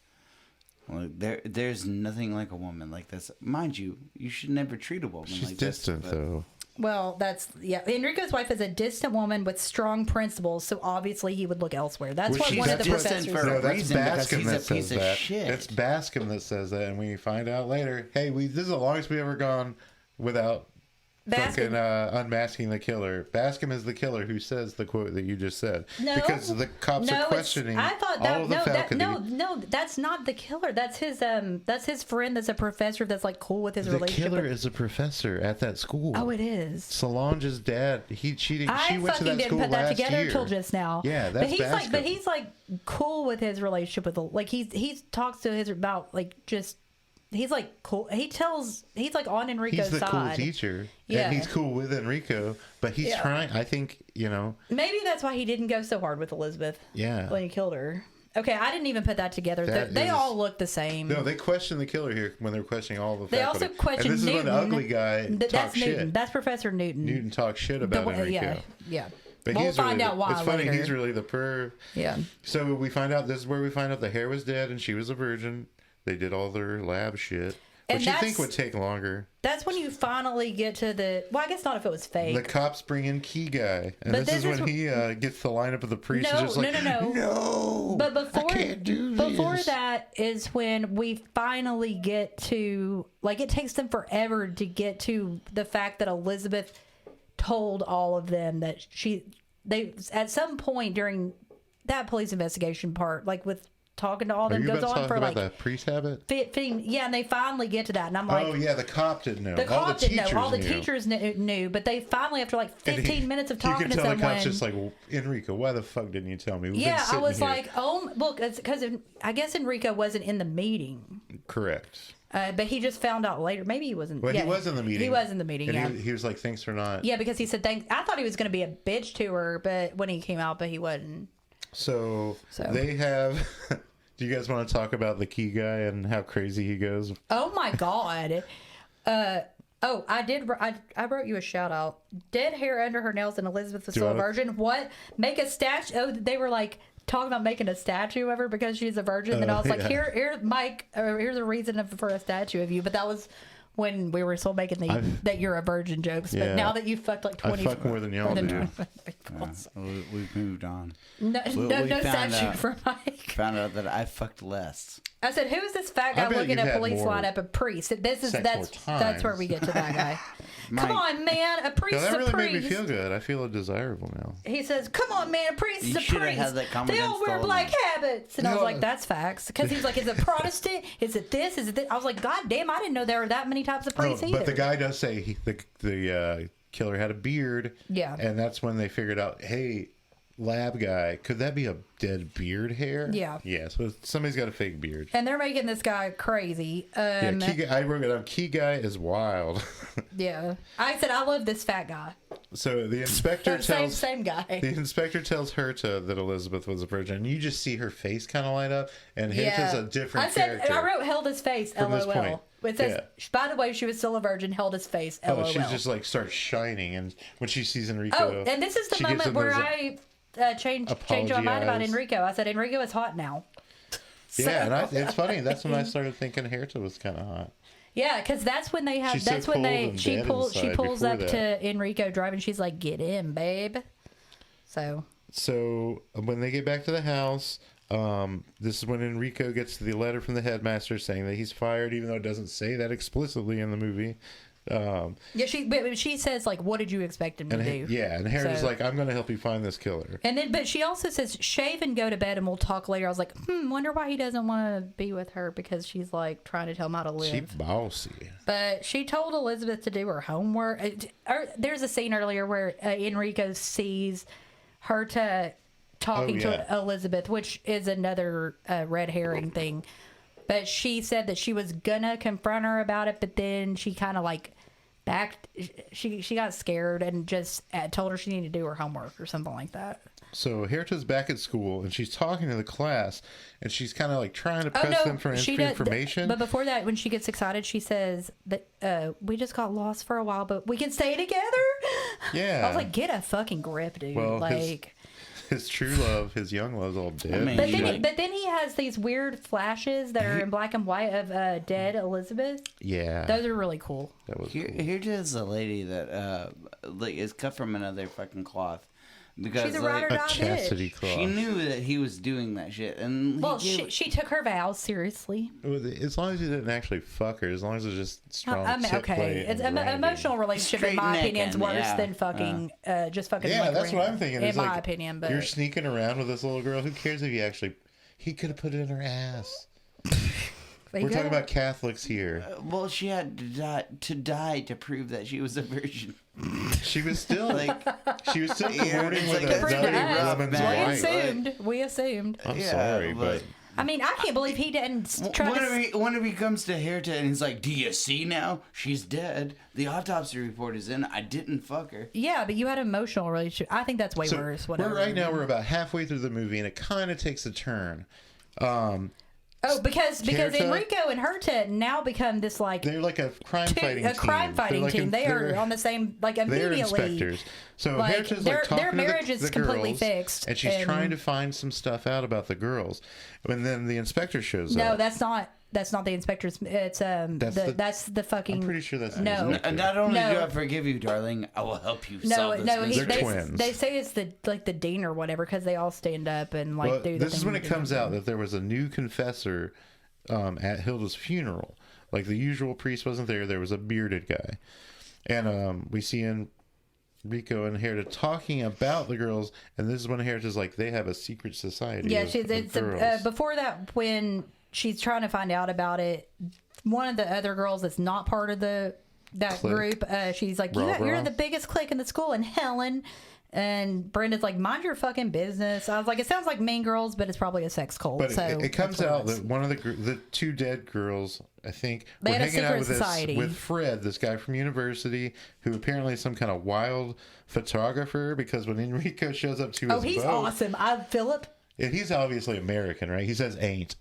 Like there's nothing like a woman like this. Mind you, you should never treat a woman She's like distant, this. though. Well, Enrico's wife is a distant woman with strong principles, so obviously he would look elsewhere. That's what one of the professors said. No, that's reason, Bascom that says that. Shit. It's Bascom that says that, and we find out later, hey, this is the longest we've ever gone without fucking unmasking the killer. Bascom is the killer who says the quote that you just said. No, because the cops are questioning I thought that, all of the faculty. No, that's not the killer. That's his friend that's a professor that's like cool with his relationship. The killer is a professor at that school. Oh, it is. Solange's dad. She went to that school last year. I fucking didn't put that together till just now. Yeah, that's Bascom. But he's like cool with his relationship with he talks to his about like just. He's like cool. He's like on Enrico's side. He's the cool teacher. Yeah. And he's cool with Enrico, but he's trying, I think, Maybe that's why he didn't go so hard with Elizabeth. Yeah. When he killed her. Okay, I didn't even put that together. They all look the same. No, they question the killer here when they're questioning all the faculty. They also question Newton. And this is when the ugly guy talks shit. Newton. That's Professor Newton. Newton talks shit about Enrico. Yeah. But we'll find really out why It's funny, later. he's really the perv. Yeah. So we find out, this is where we find out the hair was dead and she was a virgin. They did all their lab shit. Which you think would take longer. That's when you finally get to the... Well, I guess not if it was fake. The cops bring in Key Guy. And But this is when he gets the lineup of the priest. No, and just like, no. But before, I can't do this. Before that is when we finally get to... Like, it takes them forever to get to the fact that Elizabeth told all of them that they at some point during that police investigation part, like with talking to all of them, goes on for like the priest habit. 15, yeah, and they finally get to that, and I'm like, oh yeah, the cop didn't know. The cop didn't know. All the teachers knew, but they finally, after like 15 minutes of talking to someone, you can tell the cop's just like, well, Enrico, why the fuck didn't you tell me? Yeah, I was like, oh, look, it's because I guess Enrico wasn't in the meeting. Correct. But he just found out later. Maybe he wasn't. Well, yeah, he was in the meeting. He was in the meeting. And yeah, he was like, "Thanks for not." Yeah, because he said thanks. I thought he was going to be a bitch to her, but when he came out, but he wasn't. So they have. Do you guys want to talk about the Key Guy and how crazy he goes? Oh my god. Oh, I did. I wrote you a shout out. Dead hair under her nails, and Elizabeth was still a virgin. What? Make a statue? Oh, they were like talking about making a statue of her because she's a virgin. And I was like, here, Mike. Here's a reason for a statue of you. But that was when we were still making the that you're a virgin jokes. But now that you fucked like 20, I fuck more than y'all do. We've moved on. No statue for Mike. Found out that I fucked less. I said, "Who is this fat guy looking at police lineup? A priest." That's where we get to that guy. Come on, man, a priest is a priest. That really made me feel good. I feel desirable now. He says, "Come on, man, a priest is a priest. Had that they all wear black habits." And I was like, "That's facts." Because he's like, "Is it Protestant? Is it this? Is it this?" I was like, "God damn, I didn't know there were that many types of priests either." But the guy does say the killer had a beard. Yeah, and that's when they figured out, hey, lab guy, could that be a dead beard hair? Yeah. Yeah, so somebody's got a fake beard. And they're making this guy crazy. Yeah, I wrote it down. Key Guy is wild. Yeah. I said, I love this fat guy. So the inspector tells... Same guy. The inspector tells Herta that Elizabeth was a virgin. And you just see her face kind of light up. And Herta's a different character. I wrote held his face, LOL. It says, by the way, she was still a virgin, held his face, LOL. She just like starts shining. And when she sees Enrico... Oh, and this is the moment where I... changed my mind about Enrico. I said Enrico is hot now. Yeah, and it's funny. That's when I started thinking Herta was kind of hot. Yeah, because that's when they have. She pulls up to Enrico driving. She's like, "Get in, babe." So when they get back to the house, this is when Enrico gets the letter from the headmaster saying that he's fired, even though it doesn't say that explicitly in the movie. She says like, "What did you expect him to do?" Yeah, and Harry's like, "I'm going to help you find this killer." And then, but she also says, "Shave and go to bed, and we'll talk later." I was like, wonder why he doesn't want to be with her, because she's like trying to tell him how to live. She's bossy. But she told Elizabeth to do her homework. There's a scene earlier where Enrico sees her talking to Elizabeth, which is another red herring thing. But she said that she was gonna confront her about it, but then she kind of like backed. She got scared and just told her she needed to do her homework or something like that. So Herta's back at school and she's talking to the class and she's kind of like trying to press them for information. But before that, when she gets excited, she says that we just got lost for a while, but we can stay together. Yeah, I was like, get a fucking grip, dude. Well, like. His true love, his young love's all dead. But then he has these weird flashes that are in black and white of dead Elizabeth. Yeah. Those are really cool. That was cool. Here's a lady that is cut from another fucking cloth. Because she's a ride or die bitch. She knew that he was doing that shit, and she took her vows seriously. As long as he didn't actually fuck her, as long as it was just strong. Okay, it's an emotional relationship. In my opinion, is worse than fucking just fucking. Yeah, that's what I'm thinking. In my opinion, but you're sneaking around with this little girl. Who cares if he could have put it in her ass. We're talking about Catholics here. Well, she had to die to prove that she was a virgin. She was still cavorting with another woman's wife. We assumed. I'm sorry, but I mean, I can't believe he didn't try Whenever he comes to Herta and he's like, "Do you see now? She's dead. The autopsy report is in. I didn't fuck her." Yeah, but you had an emotional relationship. I think that's way worse. Whatever. Right now we're about halfway through the movie, and it kind of takes a turn. Oh, because Herta, Enrico and Herta now become this like they're like a crime fighting team. crime fighting team. They are on the same like immediately. They're inspectors. So like, Herta's like talking their marriage to is the completely girls, fixed, and she's trying to find some stuff out about the girls. And then the inspector shows up. No, that's not the inspector's. It's that's the fucking. I'm pretty sure that's the no. inspector. Not only do I forgive you, darling, I will help you No, solve this no, mystery. They're twins. They say it's the dean or whatever because they all stand up and like Well, do. The this is when it comes out that there was a new confessor at Hilda's funeral. Like the usual priest wasn't there. There was a bearded guy, and we see Enrico and Herta talking about the girls, and this is when Herta's like they have a secret society. Yeah, of girls. before that when she's trying to find out about it. One of the other girls that's not part of that Clique. group, she's like, you're the biggest clique in the school, and Helen. And Brenda's like, mind your fucking business. I was like, it sounds like Mean Girls, but it's probably a sex cult. But so it comes out that one of the two dead girls, I think, they were had a hanging out secret society with Fred, this guy from university, who apparently is some kind of wild photographer. Because when Enrico shows up to his he's boat, awesome. Philip. and he's obviously American, right? He says "ain't."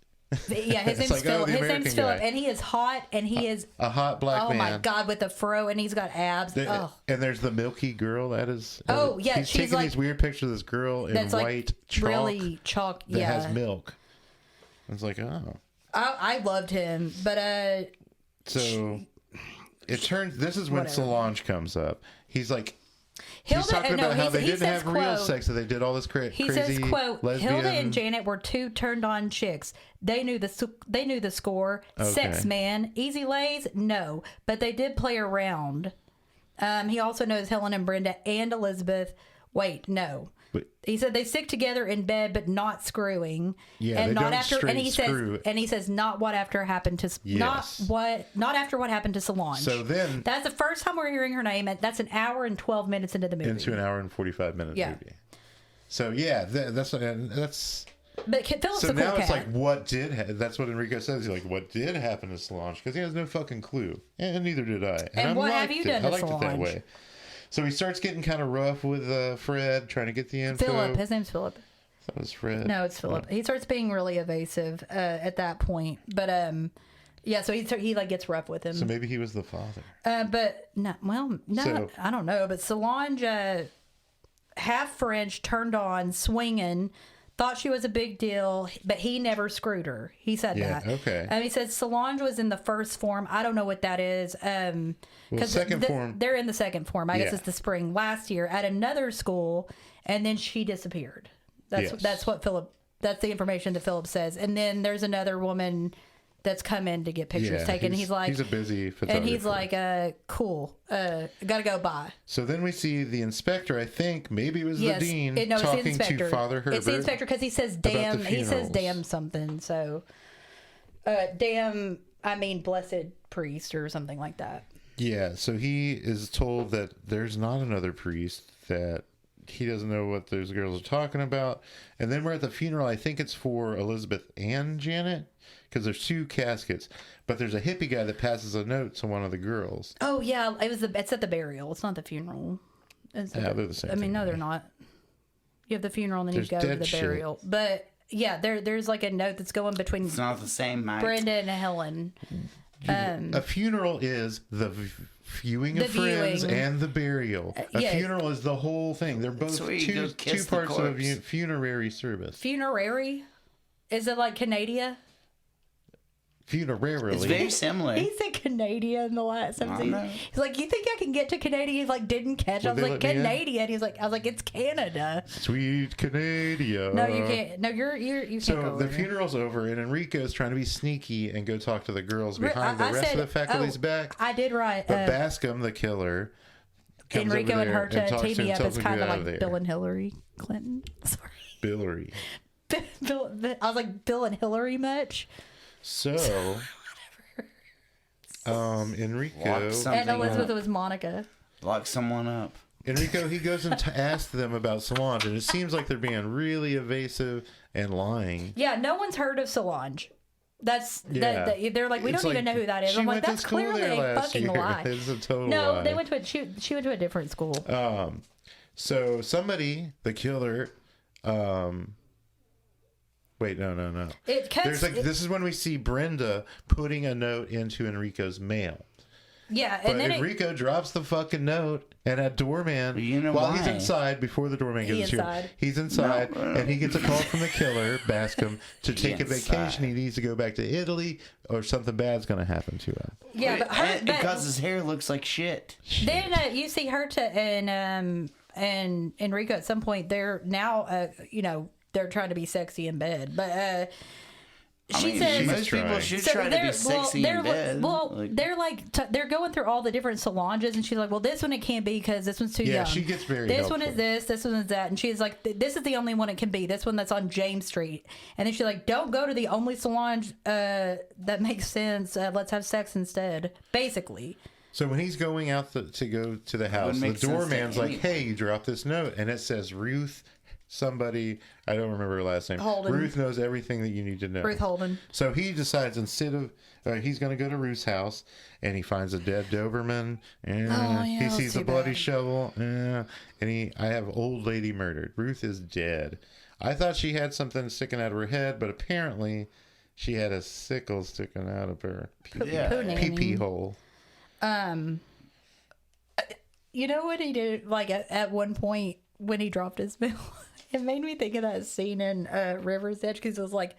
Yeah, his name's like, Philip. the His name's American Philip, guy. and he is hot, and he is A hot black man. Oh my god, with a fro, and he's got abs. And there's the milky girl that is. Oh, yeah, he's she's taking like- these weird pictures of this girl in that's white like chalk really chalk. that Yeah, has milk. It's like, oh. I loved him, but So it turns. This is when Whatever. Solange comes up. He's like. Hilda. He's talking about how they he didn't says, have real quote, sex, so they did all this He crazy says, "quote lesbian. Hilda and Janet were two turned on chicks. They knew the score. Sex, Okay. man. Easy lays, no, but they did play around. He also knows Helen and Brenda and Elizabeth. Wait, no." But- He said they stick together in bed, but not screwing. Yeah, and they not don't after. straight And he screw. says not what after happened to Yes. not after what happened to Solange. So then- that's the first time we're hearing her name, and that's an hour and 12 minutes into the movie. Into an hour and 45-minute Yeah. movie. So yeah, that's. But Philip's So a cool now cat. it's like, what did? That's what Enrico says. He's like, what did happen to Solange? Because he has no fucking clue, and neither did I. And I what have liked you it. done to I liked it that Solange? way. So he starts getting kind of rough with Fred, trying to get the info. Philip. His name's Philip. That was Fred. No, it's Philip. He starts being really evasive at that point. But yeah. So he like gets rough with him. So maybe he was the father. But no. Well, no. So- I don't know. But Solange, half French, turned on, swinging. Thought she was a big deal, but he never screwed her. He said Yeah, that. okay. He said Solange was in the first form. I don't know what that is. Second form. They're in the second form. I guess Yeah. it's the spring last year at another school, and then she disappeared. Yes. That's what Philip. That's the information that Philip says. And then there's another woman that's come in to get pictures taken. He's like, he's a busy photographer. and he's like, cool. Gotta go by. So then we see the inspector. I think maybe it was Yes. the dean It's the talking inspector. to Father Herbert. It's the inspector because he says the damn. He says funerals. damn something. So, damn. I mean, blessed priest or something like that. Yeah, so he is told that there's not another priest, that he doesn't know what those girls are talking about. And then we're at the funeral. I think it's for Elizabeth and Janet, because there's two caskets. But there's a hippie guy that passes a note to one of the girls. Oh yeah, it's at the burial. It's not the funeral. Yeah, they're the same I mean, thing no, to they're me. not. You have the funeral and then There's you go to dead the shit. burial. But yeah, there's like a note that's going between It's not the same, mate. Brenda and Helen. A funeral is the viewing of The friends viewing. and the burial. A yeah. funeral is the whole thing. They're both That's where you go two kiss the parts of a corpse. funerary service. Funerary? Is it like Canada? Funerarily. It's very similar. He said Canadian in the last sentence. know. He's like, you think I can get to Canadian? He's like, didn't catch. I Would was they like, let me in? Canadian. I was like, it's Canada. Sweet Canada. No, you can't. No, you can't So go the over there. funeral's over, and Enrico's trying to be sneaky and go talk to the girls behind I the rest said- of the faculty's oh, back. I did write. But Bascom, the killer, comes Enrico over and there Herta talks to teaming him, up tells is him to kind get of out like there. Bill and Hillary Clinton. Sorry. Billery. I was like, Bill and Hillary much? So, Enrico, Lock something And Elizabeth up. was Monica. Lock someone up. he goes and asks them about Solange, and it seems like they're being really evasive and lying. Yeah, no one's heard of Solange. They're like, we It's don't even like, know who that is. she I'm like, went to that's school clearly there a last fucking year. lie. It's a total No, lie. they went to she went to a different school. So somebody, the killer, Wait, no. It cuts. This is when we see Brenda putting a note into Enrico's mail. Yeah, But and then Enrico drops the fucking note, and a doorman, while he's inside, before the doorman gets here, he's inside, and he gets a call from the killer, Bascom, to take a vacation. He needs to go back to Italy, or something bad's going to happen to him. Yeah, because his hair looks like shit. Then you see Herta and Enrico at some point. They're now, they're trying to be sexy in bed, but. She says most people should try to be sexy in bed. They're going through all the different Solanges, and she's like, well, this one it can't be because this one's too young. Yeah, she gets very This helpful. one is this one is that. And she's like, this is the only one it can be. This one that's on James Street. And then she's like, don't go to the only Solange that makes sense. Let's have sex instead, basically. So when he's going out to go to the house, the doorman's like, hey, you dropped this note. And it says Ruth somebody, I don't remember her last name. Holden. Ruth knows everything that you need to know. Ruth Holden. So he decides instead of, he's going to go to Ruth's house, and he finds a dead Doberman, and he sees a bloody shovel, and I have old lady murdered. Ruth is dead. I thought she had something sticking out of her head, but apparently she had a sickle sticking out of her pee-pee hole. You know what he did, like, at one point when he dropped his mail? It made me think of that scene in River's Edge, because it was like,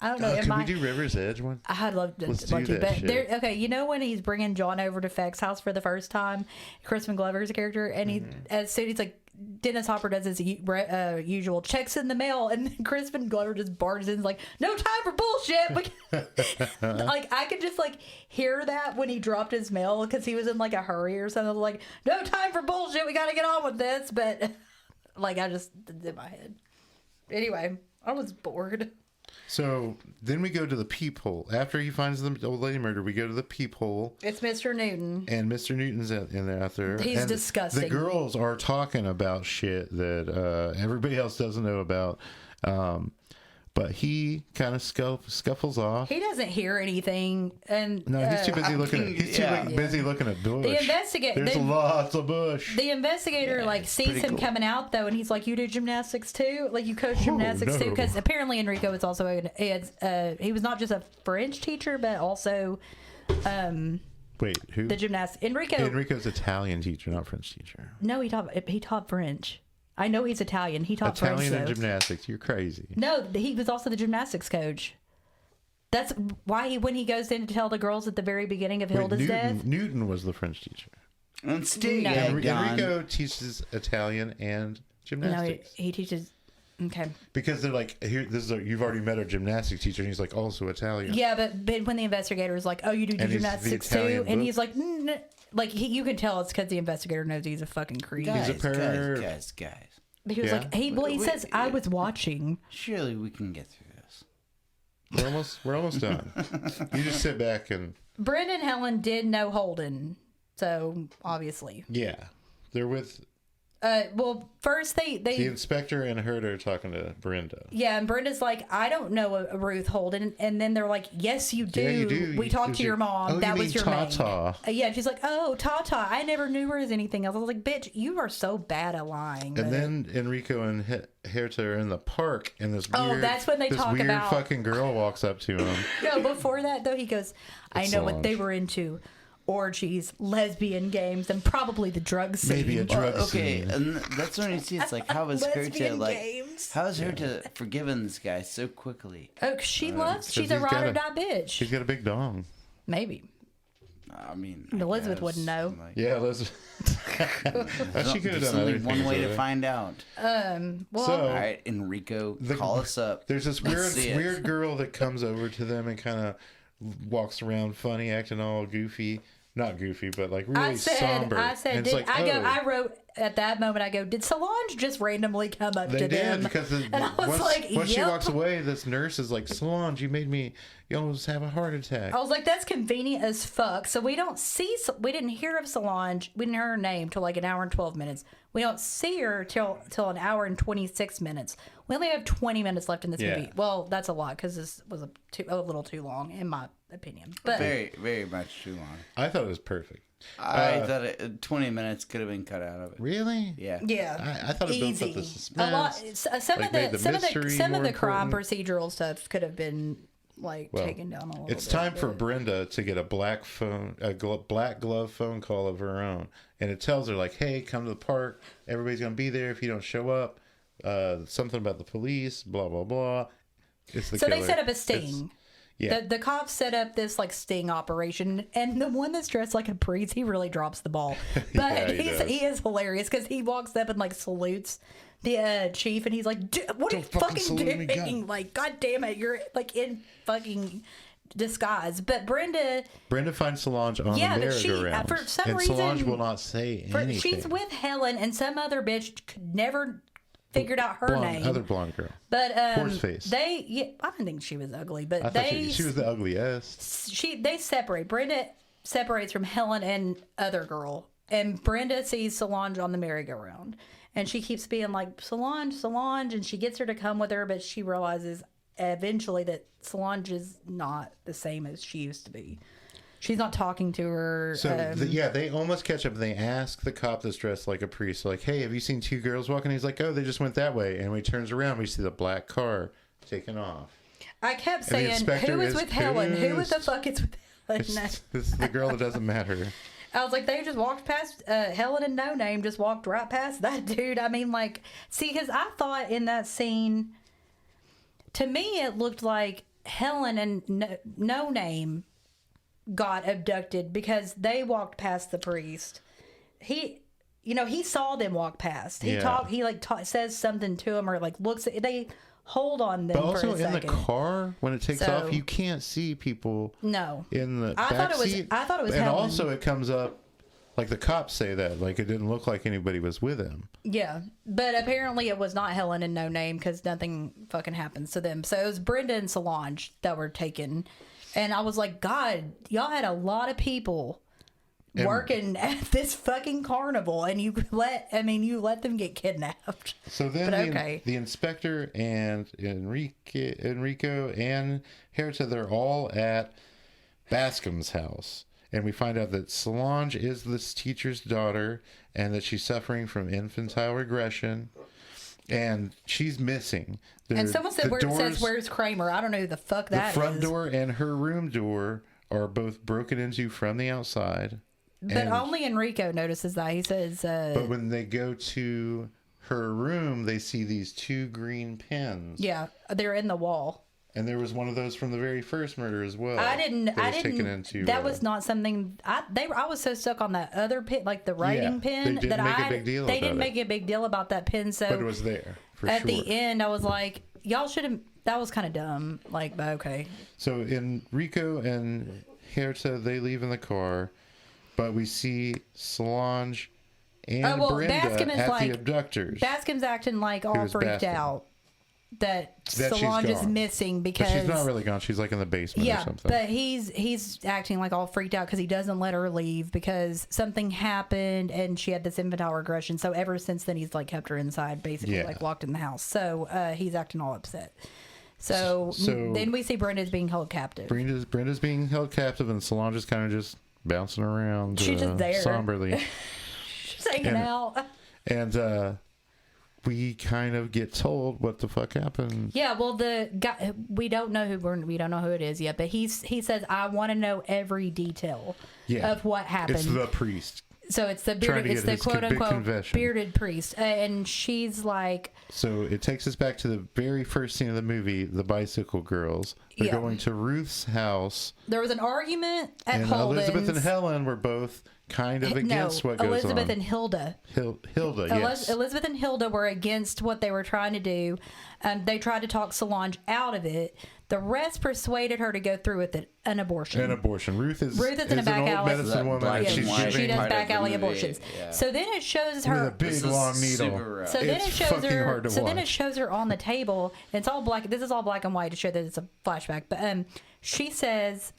I don't know. Can we do River's Edge one? I'd love to. Let's do that shit. Okay, you know when he's bringing John over to Feck's house for the first time, Crispin Glover's character, and he, as soon as he's like, Dennis Hopper does his usual checks in the mail, and then Crispin Glover just barges in, like, no time for bullshit. Like, I could just like hear that when he dropped his mail, because he was in like a hurry or something. Like, no time for bullshit. We got to get on with this. But like, I just did in my head. Anyway, I was bored. So then we go to the peephole. After he finds the old lady murder, we go to the peephole. It's Mr. Newton. And Mr. Newton's in there out there. He's disgusting. The girls are talking about shit that everybody else doesn't know about. But he kind of scuffles off. He doesn't hear anything, and no, he's too busy looking. He's too busy looking at bush. There's lots of bush. The investigator sees him coming out though, and he's like, "You do gymnastics too? Like you coach gymnastics too?" Because apparently Enrico is also he was not just a French teacher, but also wait, who? The gymnastics. Enrico's Italian teacher, not French teacher. No, he taught French. I know he's Italian. He taught French. Italian and gymnastics. You're crazy. No, he was also the gymnastics coach. That's why when he goes in to tell the girls at the very beginning of Hilda's death. Newton was the French teacher. And Enrico teaches Italian and gymnastics. No, he teaches. Okay. Because they're like, here, you've already met our gymnastics teacher, and he's like, also Italian. Yeah, but when the investigator is like, "Oh, you do gymnastics too," and he's like, like you can tell it's because the investigator knows he's a fucking creep. He's a pervert. Guys. But he was like, he says, "I was watching." Surely we can get through this. We're almost done. You just sit back and. Brenda and Helen did know Holden, so obviously. Yeah, they're with. Well, first the inspector and Herta are talking to Brenda. Yeah, and Brenda's like, "I don't know a Ruth Holden," and then they're like, "Yes, you do. Yeah, you do. We talked to your mom. Oh, that was your Tata. name." Yeah, she's like, "Oh, Tata. I never knew her as anything else." I was like, "Bitch, you are so bad at lying." And then Enrico and Herta are in the park, and this weird, that's when they talk about fucking girl walks up to him. No, before that though, he goes, "I know what they were into." Orgies, lesbian games, and probably the drug scene. Maybe a drug scene. Okay, and that's when you see it's like, how is Herta forgiven this guy so quickly? Oh, she loves. She's a ride or die bitch. She's got a big dong. Maybe. I mean, Elizabeth wouldn't know. Yeah, Elizabeth. She could have done other things. One way to find out. Well, all right, Enrico, call us up. There's this weird girl that comes over to them and kind of walks around funny, acting all goofy. Not goofy, but like really somber. I wrote at that moment, I go, did Solange just randomly come up to them? Because and I was once she walks away, this nurse is like, Solange, you almost have a heart attack. I was like, that's convenient as fuck. So we didn't hear of Solange. We didn't hear her name till like an hour and 12 minutes. We don't see her till an hour and 26 minutes. We only have 20 minutes left in this movie. Well, that's a lot because this was a little too long in my opinion. But Very, very much too long. I thought it was perfect. I thought 20 minutes could have been cut out of it. Really? Yeah. yeah, I thought it built easy. up the suspense. A lot. Some like, of made the the some of the mystery some of more the crime important. procedural stuff could have been like taken down a little. It's bit, time for but- Brenda to get a black black glove phone call of her own, and it tells her like, "Hey, come to the park. Everybody's gonna be there. If you don't show up, something about the police. Blah blah blah." It's the So killer. they set up a sting. Yeah. The cops set up this like sting operation, and the one that's dressed like a priest, he really drops the ball. But Yeah, he does. he is hilarious because he walks up and like salutes the chief, and he's like, "What are you Don't fucking fucking salute me, God." doing? Like, God damn it, you're like in fucking disguise." But Brenda finds Solange on Yeah, the but she- merry-go-round, for some and Solange reason- will not say anything. she's with Helen, and some other bitch could never figured out her name. Other blonde girl. But Horseface. I didn't think she was ugly, but I thought she was the ugliest. they separate. Brenda separates from Helen and other girl, and Brenda sees Solange on the merry-go-round, and she keeps being like, Solange, Solange, and she gets her to come with her, but she realizes eventually that Solange is not the same as she used to be. She's not talking to her. So they almost catch up. And they ask the cop that's dressed like a priest, like, "Hey, have you seen two girls walking?" He's like, "Oh, they just went that way." And when he turns around, we see the black car taking off. I kept And the saying, inspector who is is with Helen? Who the pissed. fuck is with Helen? This is the girl that doesn't matter. I was like, they just walked past Helen and No Name, just walked right past that dude. I mean, like, see, because I thought in that scene, to me, it looked like Helen and No Name got abducted because they walked past the priest. He saw them walk past. He says something to him or like looks at, they hold on them But for also a in second. the car, when it takes So- off, you can't see people No. in the I back thought seat. it was And Helen. also it comes up, like the cops say that, like it didn't look like anybody was with him. Yeah, but apparently it was not Helen and No Name because nothing fucking happens to them. So it was Brenda and Solange that were taken. And I was like, God, y'all had a lot of people working at this fucking carnival, and you let them get kidnapped. So then But okay. the inspector and Enrico and Herta, they're all at Bascom's house. And we find out that Solange is this teacher's daughter and that she's suffering from infantile regression. And she's missing. And someone said, where's Kramer? I don't know who the fuck that is. The front door and her room door are both broken into from the outside. But only Enrico notices that. He says... but when they go to her room, they see these two green pins. yeah, they're in the wall. And there was one of those from the very first murder as well. That was not something. I was so stuck on that other pin, like the writing pin, they didn't make a big deal They about didn't it. make a big deal about that pin. So But it was there for at sure. the end, I was like, y'all should have. That was kind of dumb. Like, but okay. So Enrico and Herta, they leave in the car, but we see Solange and Brenda Bascom is at like the abductors. Bascom's acting like all was freaked Bascom? out that That she's Solange is gone. missing because But she's not really gone. She's like in the basement or yeah, something. but he's acting like all freaked out because he doesn't let her leave because something happened and she had this infantile regression. So ever since then, he's like kept her inside, basically Yeah. like locked in the house. So he's acting all upset. So then we see Brenda's being held captive. Brenda's being held captive, and Solange is kind of just bouncing around She's just there. somberly. She's hanging out. And we kind of get told what the fuck happened. Yeah, well, the guy, we don't know who it is yet, but he says, I want to know every detail of what happened. It's the priest. So it's the Trying bearded, to it's get the his quote big unquote confession. bearded priest, and she's like, So it takes us back to the very first scene of the movie, the bicycle girls. They're Yeah. going to Ruth's house. there was an argument at And Holden's. Elizabeth and Helen were both kind of against what goes Elizabeth on. and Hilda. Hilda, yes. Elizabeth and Hilda were against what they were trying to do. They tried to talk Solange out of it. The rest persuaded her to go through with it, an abortion. Ruth is in a back an old alley. medicine woman. Black And and she's white. she does part back of the alley movie, abortions. yeah. So then it shows with a her. big This is long needle. super rough. So then It's it shows fucking her. hard to So then it watch. shows her on the table. And it's all black. This is all black and white to show that it's a flashback. But she says,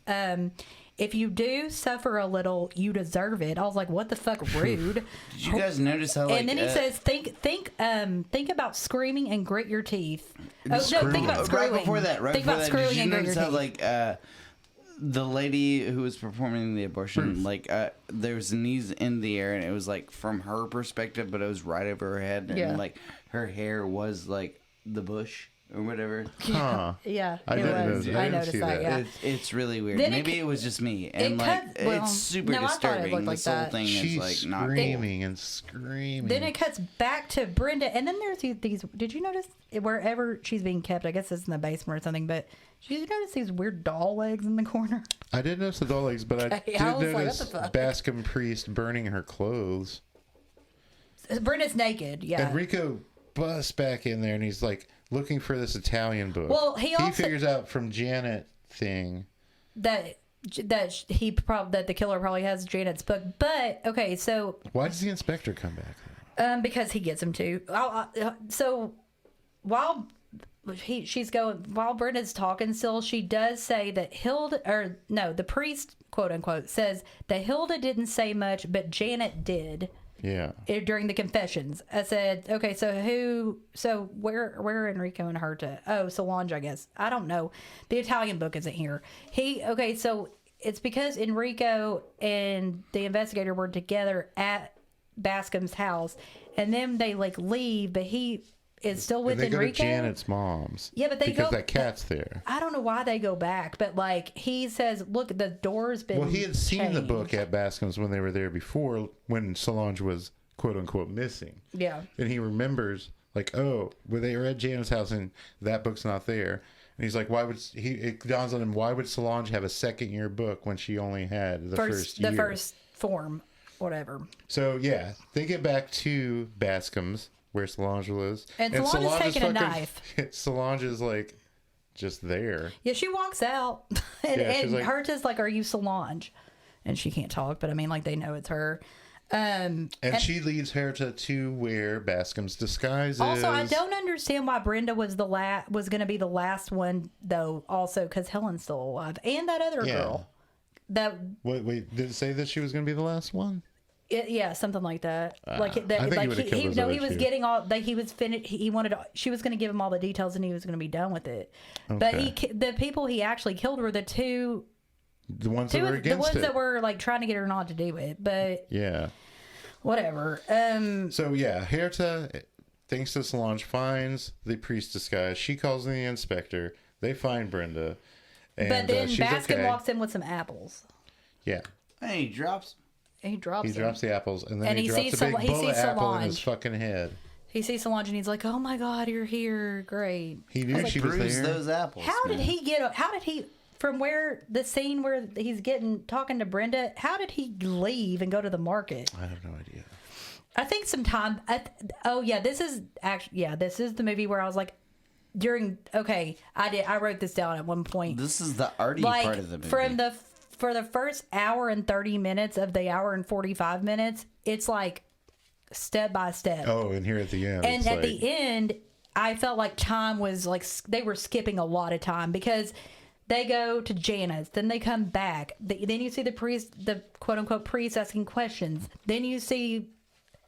if you do suffer a little, you deserve it. I was like, what the fuck, rude. Did you guys notice how? And then he says, think about screaming and grit your teeth. Oh, no, think about screwing. Right before that, think about did screwing you and grit notice your how teeth. the lady who was performing the abortion, like, there was knees in the air, and it was, like, from her perspective, but it was right over her head, and, like, her hair was, like, the bush or whatever. Huh. Yeah, I it didn't was. notice- I I didn't noticed see that, that. yeah. It's really weird. Then Maybe it was just me, and, like, well, it's super no, I thought it disturbing. looked like This whole that. thing She's is, like, not screaming and screaming. Then it cuts back to Brenda, and then there's these. Did you notice wherever she's being kept? I guess it's in the basement or something. But did you notice these weird doll legs in the corner? I did notice the doll legs, but I Okay, did I was like, notice what the fuck? Bascom Priest burning her clothes. Brenda's naked. Yeah. And Rico busts back in there, and he's like looking for this Italian book. Well, he also- figures out from Janet thing. that the killer probably has Janet's book. But okay, so Why does the inspector come back then? because he gets him to. So while while Brenda's talking still, she does say that the priest, quote unquote, says that Hilda didn't say much, but Janet did. Yeah. During the confessions. I said, okay, so where are Enrico and Herta? Oh, Solange, I guess. I don't know. The Italian book isn't here. So it's because Enrico and the investigator were together at Bascom's house, and then they like leave, but he is still with And they Enrico. go to Janet's mom's. Yeah, but they because go- that cat's there. I don't know why they go back, but like he says, look, the door's been Well, he had seen the book changed. at Bascom's when they were there before, when Solange was quote unquote missing. Yeah. And he remembers, like, oh, when they were at Janet's house and that book's not there. And he's like, it dawns on him, why would Solange have a second year book when she only had the first year? The first form, whatever. So, yeah, they get back to Bascom's, where Solange lives. And Solange is taking a knife. Solange is, like, just there. Yeah, she walks out, and, Yeah, she's and like- Herta's like, "Are you Solange?" And she can't talk, but I mean, like they know it's her. And she leads Herta to where Bascom's disguise is. Also, I don't understand why Brenda was was going to be the last one, though. Also, because Helen's still alive, and that other girl. That Wait, did it say that she was going to be the last one? yeah, something like that. I think he would've killed those he other was two. getting all that he was finished. He wanted. She was going to give him all the details, and he was going to be done with it. But the people he actually killed were the two. The ones that were against the ones it. that were like trying to get her not to do it, but Yeah. whatever. So, yeah, Herta, thanks to Solange, finds the priest disguise. She calls in the inspector. They find Brenda. And, But then she's Bascom okay. walks in with some apples. Yeah. Hey, he drops. He drops He them. drops the apples, and then And he he drops sees a big Sol- he bullet sees apple in his Solange. fucking head. He sees Solange and he's like, "Oh my God, you're here! Great." He knew she was Bruise there. those apples. How did man. he from where the scene where he's talking to Brenda? How did he leave and go to the market? I have no idea. I think sometime. This is the movie where I was like, I wrote this down at one point. This is the arty Like part of the movie. for the first hour and 30 minutes of the hour and 45 minutes, it's like step by step. Oh, and here at the end. And it's at like, the end, I felt like time was like they were skipping a lot of time because they go to Janet's, then they come back. Then you see the priest, the quote unquote priest, asking questions. Then you see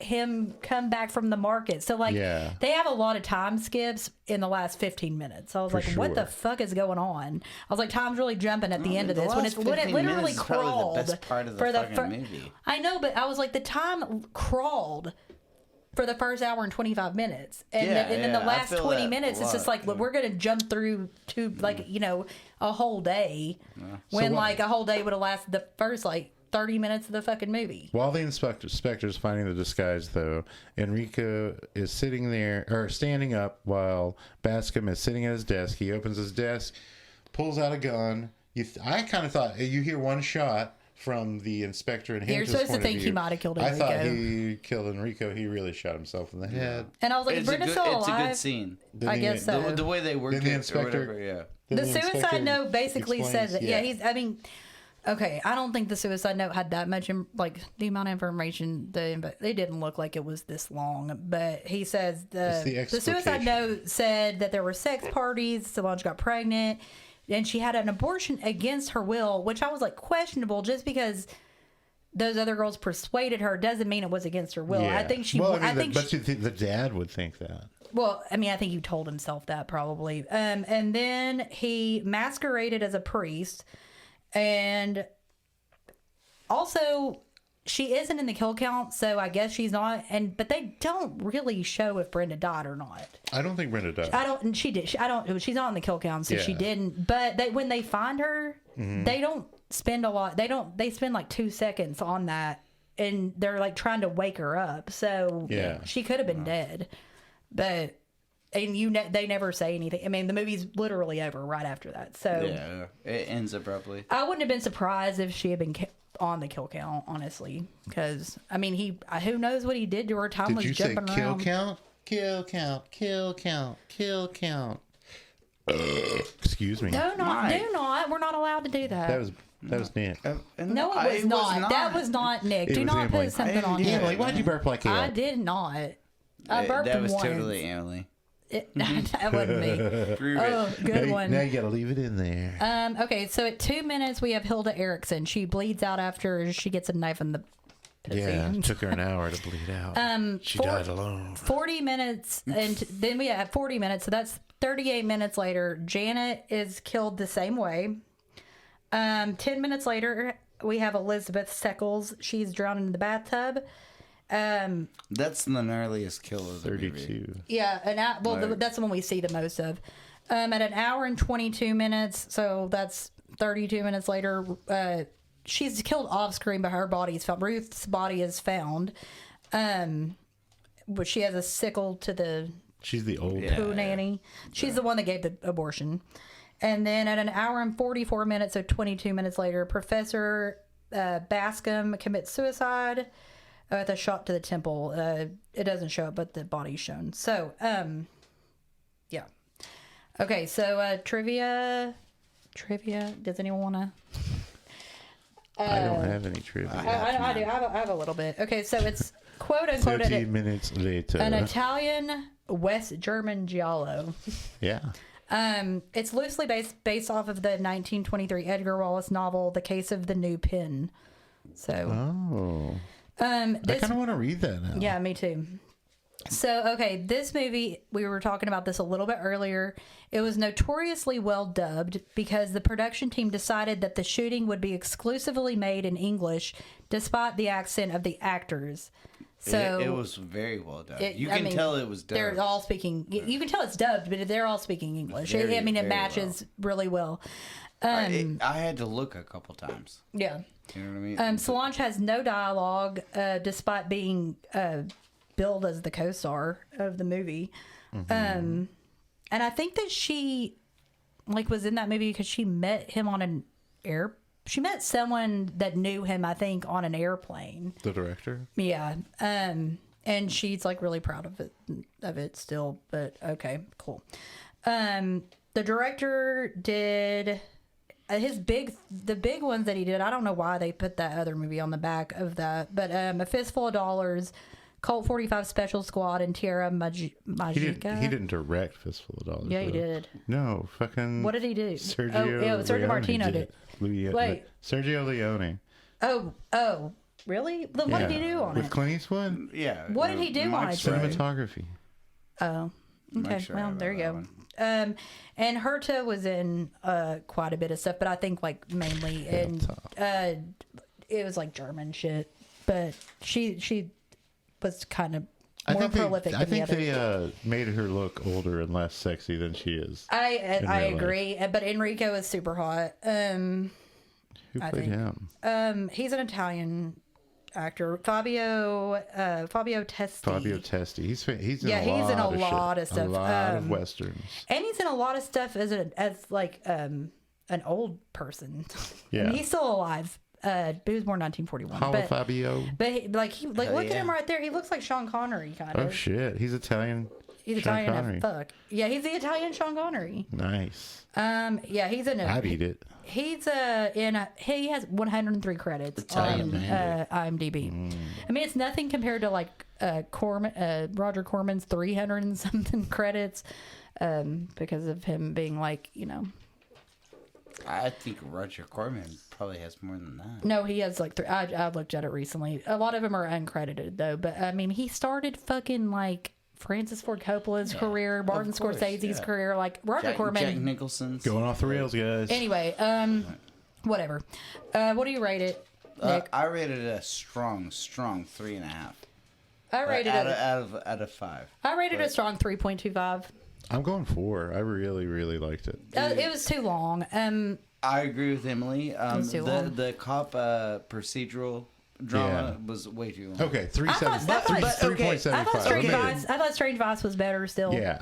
him come back from the market. So like they have a lot of time skips in the last 15 minutes. So I was like, what the fuck is going on? I was like, time's really jumping at the end of this when it literally crawled the best part of the fucking movie. I know, but I was like, the time crawled for the first hour and 25 minutes. And then the I last feel 20 that minutes, a it's just lot. like, we're going to jump through to like, a whole day when like a whole day would have lasted the first like 30 minutes of the fucking movie. While the inspector's finding the disguise, though, Enrico is standing up while Bascom is sitting at his desk. He opens his desk, pulls out a gun. I kind of thought you hear one shot from the inspector and You're supposed to think he might have killed Enrico. I thought he killed Enrico. He really shot himself in the head. And I was like, is Brenda still alive? It's a good scene. I guess so. The way they work Then the it inspector- or whatever, yeah. The suicide note basically explains- says that. Okay, I don't think the suicide note had that much, the amount of information. They didn't look like it was this long, but he says the suicide note said that there were sex parties, Solange got pregnant, and she had an abortion against her will, which I was like questionable just because those other girls persuaded her doesn't mean it was against her will. Yeah. I think she. But you think the dad would think that. Well, I mean, I think he told himself that probably. And then he masqueraded as a priest. And also, she isn't in the kill count, so I guess she's not. But they don't really show if Brenda died or not. I don't think Brenda died. I don't. And she did. She's not in the kill count, so she didn't. But when they find her, they don't spend a lot. They spend like 2 seconds on that, and they're like trying to wake her up. So she could have been dead, but. And they never say anything. I mean, the movie's literally over right after that. So yeah, it ends abruptly. I wouldn't have been surprised if she had been on the kill count, honestly, because I mean, who knows what he did to her? Time was jumping around. Did you say kill count? Kill count. Kill count. Kill count. Excuse me. Do not. We're not allowed to do that. That was Nick. No, it was not. That was not Nick. Do not put something on him. Emily, why'd you burp like that? I did not. I burped That was once. totally Emily. That wasn't me. Oh, good one. Now you gotta leave it in there. Okay, so at 2 minutes we have Hilda Erickson. She bleeds out after she gets a knife in the pussy. Yeah, it took her an hour to bleed out. She died alone. 40 minutes, and then we have 40 minutes, so that's 38 minutes later. Janet is killed the same way. 10 minutes later, we have Elizabeth Seckles. She's drowned in the bathtub. That's the gnarliest kill of the 32. movie. Yeah, that's the one we see the most of. At an hour and 22 minutes, so that's 32 minutes later, she's killed off screen, but her body is found. Ruth's body is found. But she has a sickle to the She's the old poo nanny. She's the one that gave the abortion. And then at an hour and 44 minutes, so 22 minutes later, Professor Bascom commits suicide. With a shot to the temple. It doesn't show it, but the body's shown. So, yeah. Okay, so trivia. Does anyone want to? I don't have any trivia. I do. I have a little bit. Okay, so it's quote unquote 30 minutes later. an Italian West German giallo. Yeah. It's loosely based off of the 1923 Edgar Wallace novel, The Case of the New Pin. So. Oh. I kind of want to read that now. Yeah, me too. So, okay, this movie, we were talking about this a little bit earlier. It was notoriously well dubbed because the production team decided that the shooting would be exclusively made in English despite the accent of the actors. So it was very well done. You can tell it was dubbed. They're all speaking. You can tell it's dubbed, but they're all speaking English. It matches really well. I had to look a couple times. Yeah. You know what I mean? Solange has no dialogue, despite being billed as the co-star of the movie. And I think that she was in that movie because she met him on an she met someone that knew him, I think, on an airplane. The director? Yeah. And she's really proud of it still, but okay, cool. The director did the big ones that he did. I don't know why they put that other movie on the back of that, but A Fistful of Dollars, Colt 45 Special Squad, and Tierra Magica. He didn't direct Fistful of Dollars. Yeah, he did. No, fucking. What did he do? Sergio Martino did. Wait, Sergio Leone. Oh, really? What did he do on it? With Clint Eastwood? Yeah. What did he do on it? Cinematography. Oh, okay. Well, there you go. And Herta was in quite a bit of stuff, but I think mainly in it was German shit. But she was kind of more prolific. I think they made her look older and less sexy than she is. I agree, but Enrico is super hot. Who played him? He's an Italian actor, Fabio Testi. Fabio Testi. He's in a lot of stuff. A lot of westerns. And he's in a lot of stuff as an old person. Yeah. And he's still alive. He was born 1941. Hello, Fabio. But look at him right there. He looks like Sean Connery, kind of. Oh shit, he's Italian. He's Italian as fuck. Yeah, he's the Italian Sean Connery. Nice. Yeah, he's in it. I'd eat it. He's he has 103 credits on IMDb. I mean, it's nothing compared to Roger Corman's 300 and something credits, because of him being I think Roger Corman probably has more than that. No, he has three. I looked at it recently. A lot of them are uncredited though, but I mean, he started fucking Francis Ford Coppola's career, Martin Scorsese's career, Roger Corman. Jack Nicholson's. Going off the rails, guys. Anyway, Whatever. What do you rate it, Nick? I rated it a strong 3.5. I rated it out of 5. I rated it a strong 3.25. I'm going 4. I really, really liked it. It was too long. I agree with Emily. Let's do one. The cop procedural drama was way too long. Okay, 3.75. I thought Strange Vice was better still. Yeah.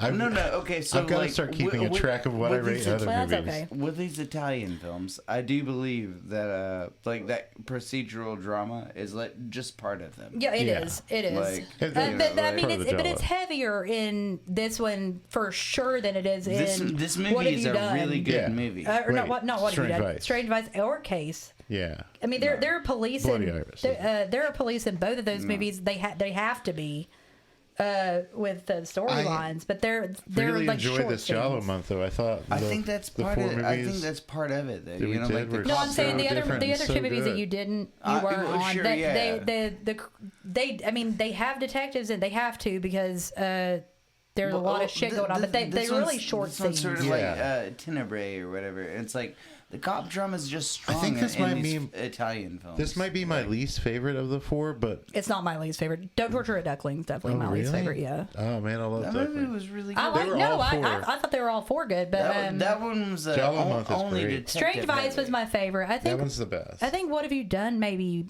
Okay, so I've got to start keeping a track of what I rate other movies. Okay. With these Italian films, I do believe that that procedural drama is just part of them. Yeah, it is. It is. But it's heavier in this one for sure than it is in this movie is a really good movie. What have you done? Strange Vice or Case. Yeah. I mean, there are police there are police in both of those movies. They have to be with the storylines, but they're really like enjoyed this Giallo month though. I think that's part of it. I think that's part of it. Though. No, I'm saying the other two movies that you weren't on. Sure, They have detectives and they have to because there's a lot of shit going on, but they really short scenes. Sort of like Tenebrae or whatever. It's like the cop drama is just strong. I think this might be Italian films. This might be my least favorite of the 4, but it's not my least favorite. Don't Torture a Duckling is definitely my least favorite. Yeah. Oh man, I love that movie. Was really good. I thought they were all 4 good, but that one was only Strange Vice was my favorite. I think that one's the best. I think What Have You Done? Maybe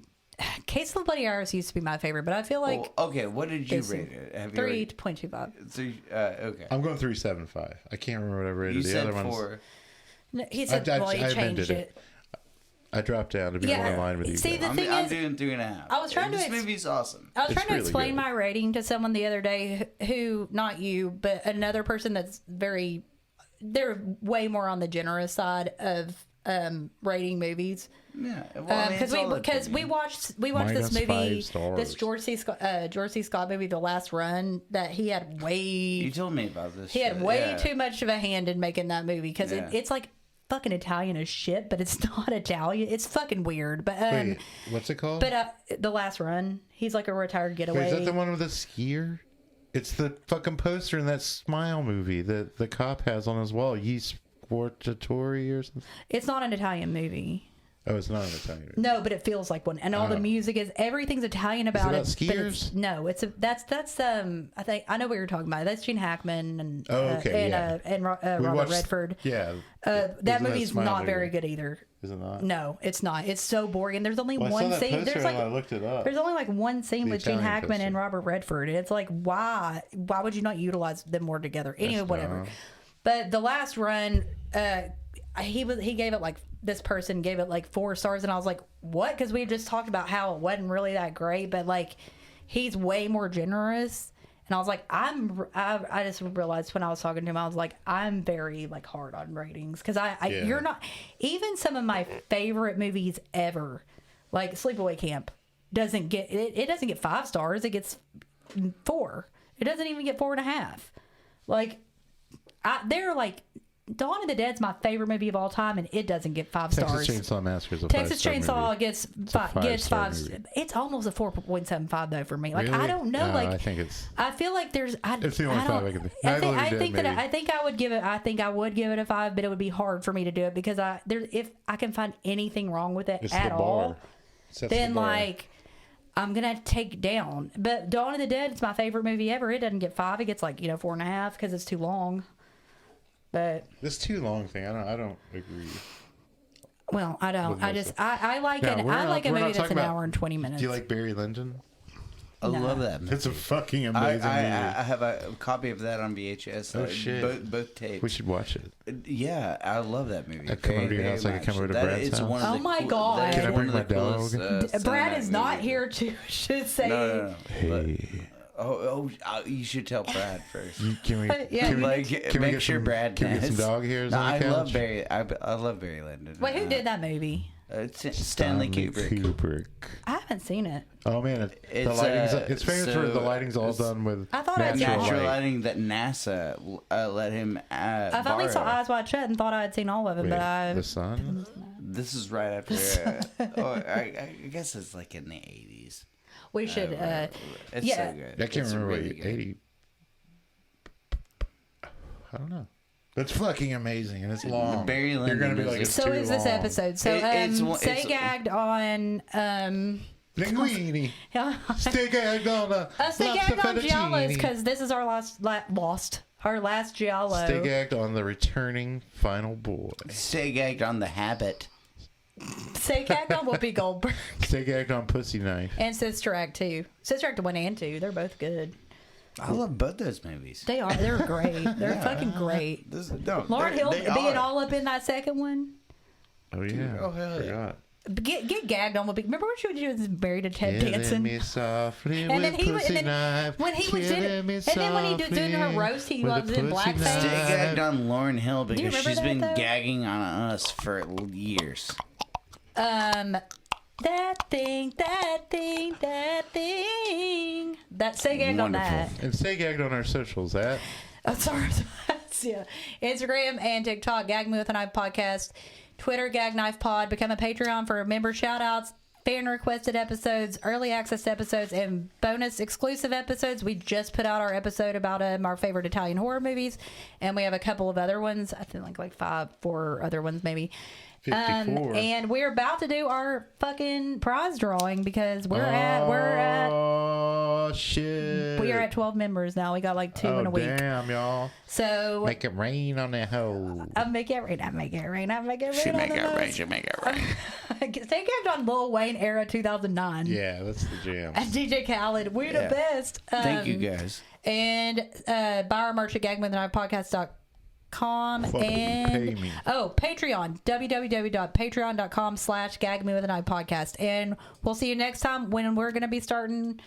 Case of the Bloody Iris used to be my favorite, but I feel like okay. What did you rate it? 3.25. Okay. I'm going 3.75. I can't remember what I rated. The other 4. ones. No, he said, he changed it. I dropped down to be more in line with you. See, guys. the thing I'm is, doing 3.5. I was trying this movie's awesome. I was trying to really explain good. my rating to someone the other day who, not you, but another person that's they're way more on the generous side of rating movies. Yeah, because we watched this movie, this George C. Scott movie, The Last Run, that he had way. You told me about this. He had way too much of a hand in making that movie because it's like fucking Italian as shit, but it's not Italian. It's fucking weird. But wait, what's it called? But The Last Run. He's like a retired getaway. Wait, is that the one with the skier? It's the fucking poster in that Smile movie that the cop has on his wall. Gli Sportatori or something. It's not an Italian movie. Oh, it's not an Italian movie. No, but it feels like one, and all the music everything's Italian about it. Skiers? That's I think I know what you're talking about. That's Gene Hackman and Robert Redford. Yeah, that movie's not very good either. Is it not? No, it's not. It's so boring, and there's only one scene. I looked it up. There's only like one scene with Gene Hackman and Robert Redford, and it's like, why would you not utilize them more together? Anyway, whatever. But The Last Run, he gave it like. This person gave it like 4 stars, and I was like, what? Because we just talked about how it wasn't really that great, but like he's way more generous. And I was like, I just realized when I was talking to him, I was like, I'm very like hard on ratings because you're not. Even some of my favorite movies ever, like Sleepaway Camp, doesn't get it doesn't get 5 stars. It gets 4. It doesn't even get 4.5. Like they're like. Dawn of the Dead's my favorite movie of all time, and it doesn't get 5 stars. Texas Chainsaw Massacre is a Texas 5-star Chainsaw movie. gets 5. It's almost a 4.75 though for me. Like really? I don't know. No, like I think it's. I feel like there's. It's the only 5 I can think. I think I would give it. I think I would give it a 5, but it would be hard for me to do it because if I can find anything wrong with it at all, then like. I'm gonna take down. But Dawn of the Dead is my favorite movie ever. It doesn't get 5. It gets like 4.5 because it's too long. But this too long thing, I don't agree. Well, I don't. I like a movie that's an hour and 20 minutes. Do you like Barry Lyndon? I love that movie. It's a fucking amazing movie. I have a copy of that on VHS. Oh shit! Both tapes. We should watch it. Yeah, I love that movie. I come over to your house. I can come over to Brad's house. Oh my god! Can I bring my dog? Brad is not here to should say. No. Hey. You should tell Brad first. Can we make sure Brad can we get some dog hairs on the couch? I love Barry Lyndon. Wait, who did that movie? Stanley Kubrick. I haven't seen it. Oh man, it's famous for the lighting's all done with natural lighting that NASA let him. I finally saw Eyes Wide Shut and thought I had seen all of it, but the sun. This is right after. I guess it's like in the 80s. We should. It's so good. I can't remember what 80. I don't know. That's fucking amazing, and it's long. Barry You're gonna be Lyndon like, is- it's So too is this long. episode. So stay gagged on Linguini. Stay gagged on the stay lobster gagged on giallos fettuccine. because this is our last giallo. Stay gagged on the returning final boy. Stay gagged on the habit. Stay gagged on Whoopi Goldberg Stay gagged on Pussy Knife. and Sister Act 2. Sister Act 1 and 2, they're both good. I love both those movies. They are. They're great. They're fucking great. Lauren Hill being all up in that second one. Oh yeah. Oh, hell Forgot. Get gagged on Whoopi. Remember when she was married to Ted Killing Danson? me softly And then with he was, pussy and then knife. when he was in, Killing me and then when he was doing her softly roast, he with a was in pussy blackface. knife. Stay gagged on Lauren Hill because remember she's that, been though? gagging on us for years. That thing. That stay gagged on Wonderful. that. And stay gagged on our socials. That Sorry. Yeah. Instagram and TikTok, Gag Me with a Knife Podcast. Twitter, Gag Knife Pod. Become a Patreon for member shout outs, fan requested episodes, early access episodes, and bonus exclusive episodes. We just put out our episode about our favorite Italian horror movies, and we have a couple of other ones. I think like 4 other ones maybe. 54. And we're about to do our fucking prize drawing because we're at Oh shit. we are at 12 members now. We got like 2 in a week. Damn, y'all. So Make it rain on that hoe. I make it rain. I make it rain. I make it rain. She on make the it most. rain. She make it rain. Stay gagged on Lil Wayne era 2009. Yeah, that's the jam. And DJ Khaled, we're the Yeah. best. Thank you guys. And buy our merch at gagmewithaknifepodcast.com Fucking and pay me. Patreon, www.patreon.com/gagmewithanightpodcast. And we'll see you next time when we're going to be starting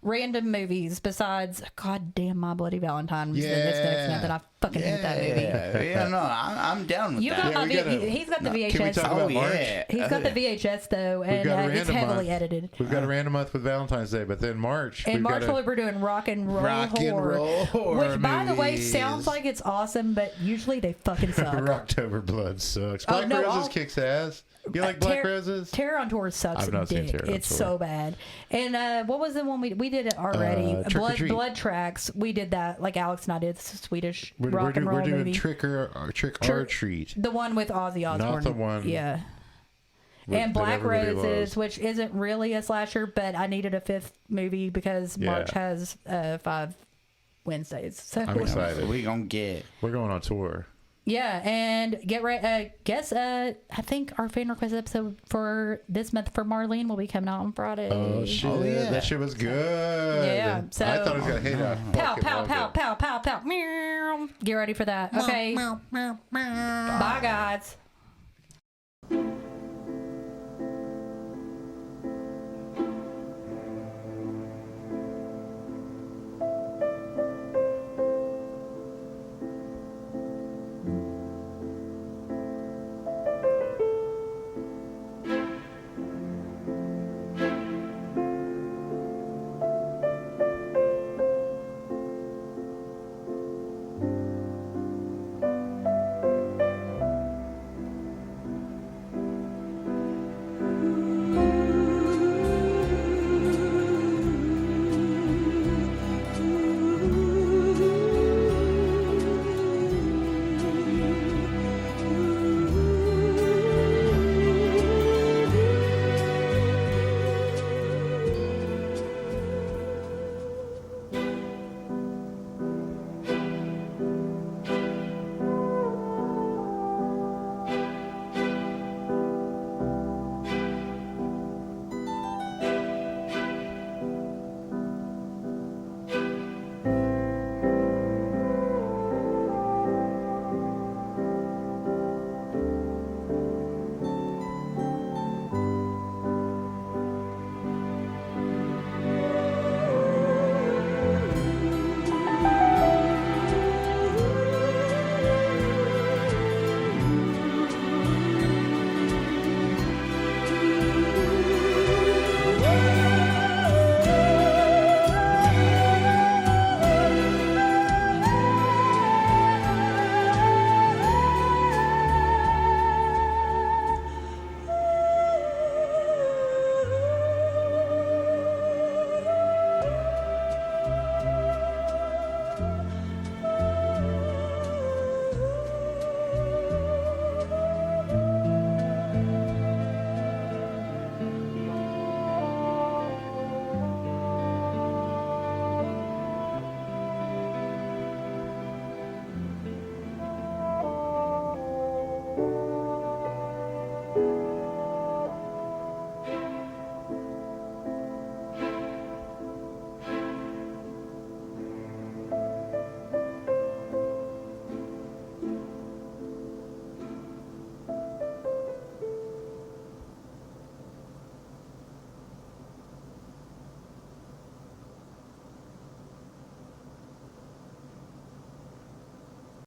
random movies besides goddamn My Bloody Valentine. Yeah. That's nothing. I fucking hate that movie. Yeah, no, I'm down with You that. got Yeah, my we gotta- he's got the Can we VHS. talk Oh, about March? yeah. He's got the VHS though, and got a it's random heavily month. edited. We've got a random month with Valentine's Day, but then March. In we've March, got we're doing rock and roll roll horror which, by the way, movies. sounds like it's awesome, but usually they fucking suck. Rocktober Blood sucks. Oh, Black no, Roses I'll- kicks ass. You like Black Roses? Terror on Tour sucks. I've not seen dick. Terror on It's Tour. so bad. And what was the one we did it already? Trick or Treat. Blood Tracks. We did that. Like Alex and I did. It's a Swedish rock and roll we're doing movie. Trick or Treat. The one with Ozzy Osbourne. Not the one Yeah. with- And that Black everybody Roses, loves. which isn't really a slasher, but I needed a 5th movie because Yeah. March has 5 Wednesdays. So I'm excited. We gonna get. We're going on tour. yeah, and get ready. I think our fan request episode for this month for Marlene will be coming out on Friday. Oh shit! Oh, yeah. That shit was good. Yeah, so- I thought it was gonna hate us. Pow, pow, pow, pow, pow, pow. Meow. Get ready for that. Okay. Bye, guys.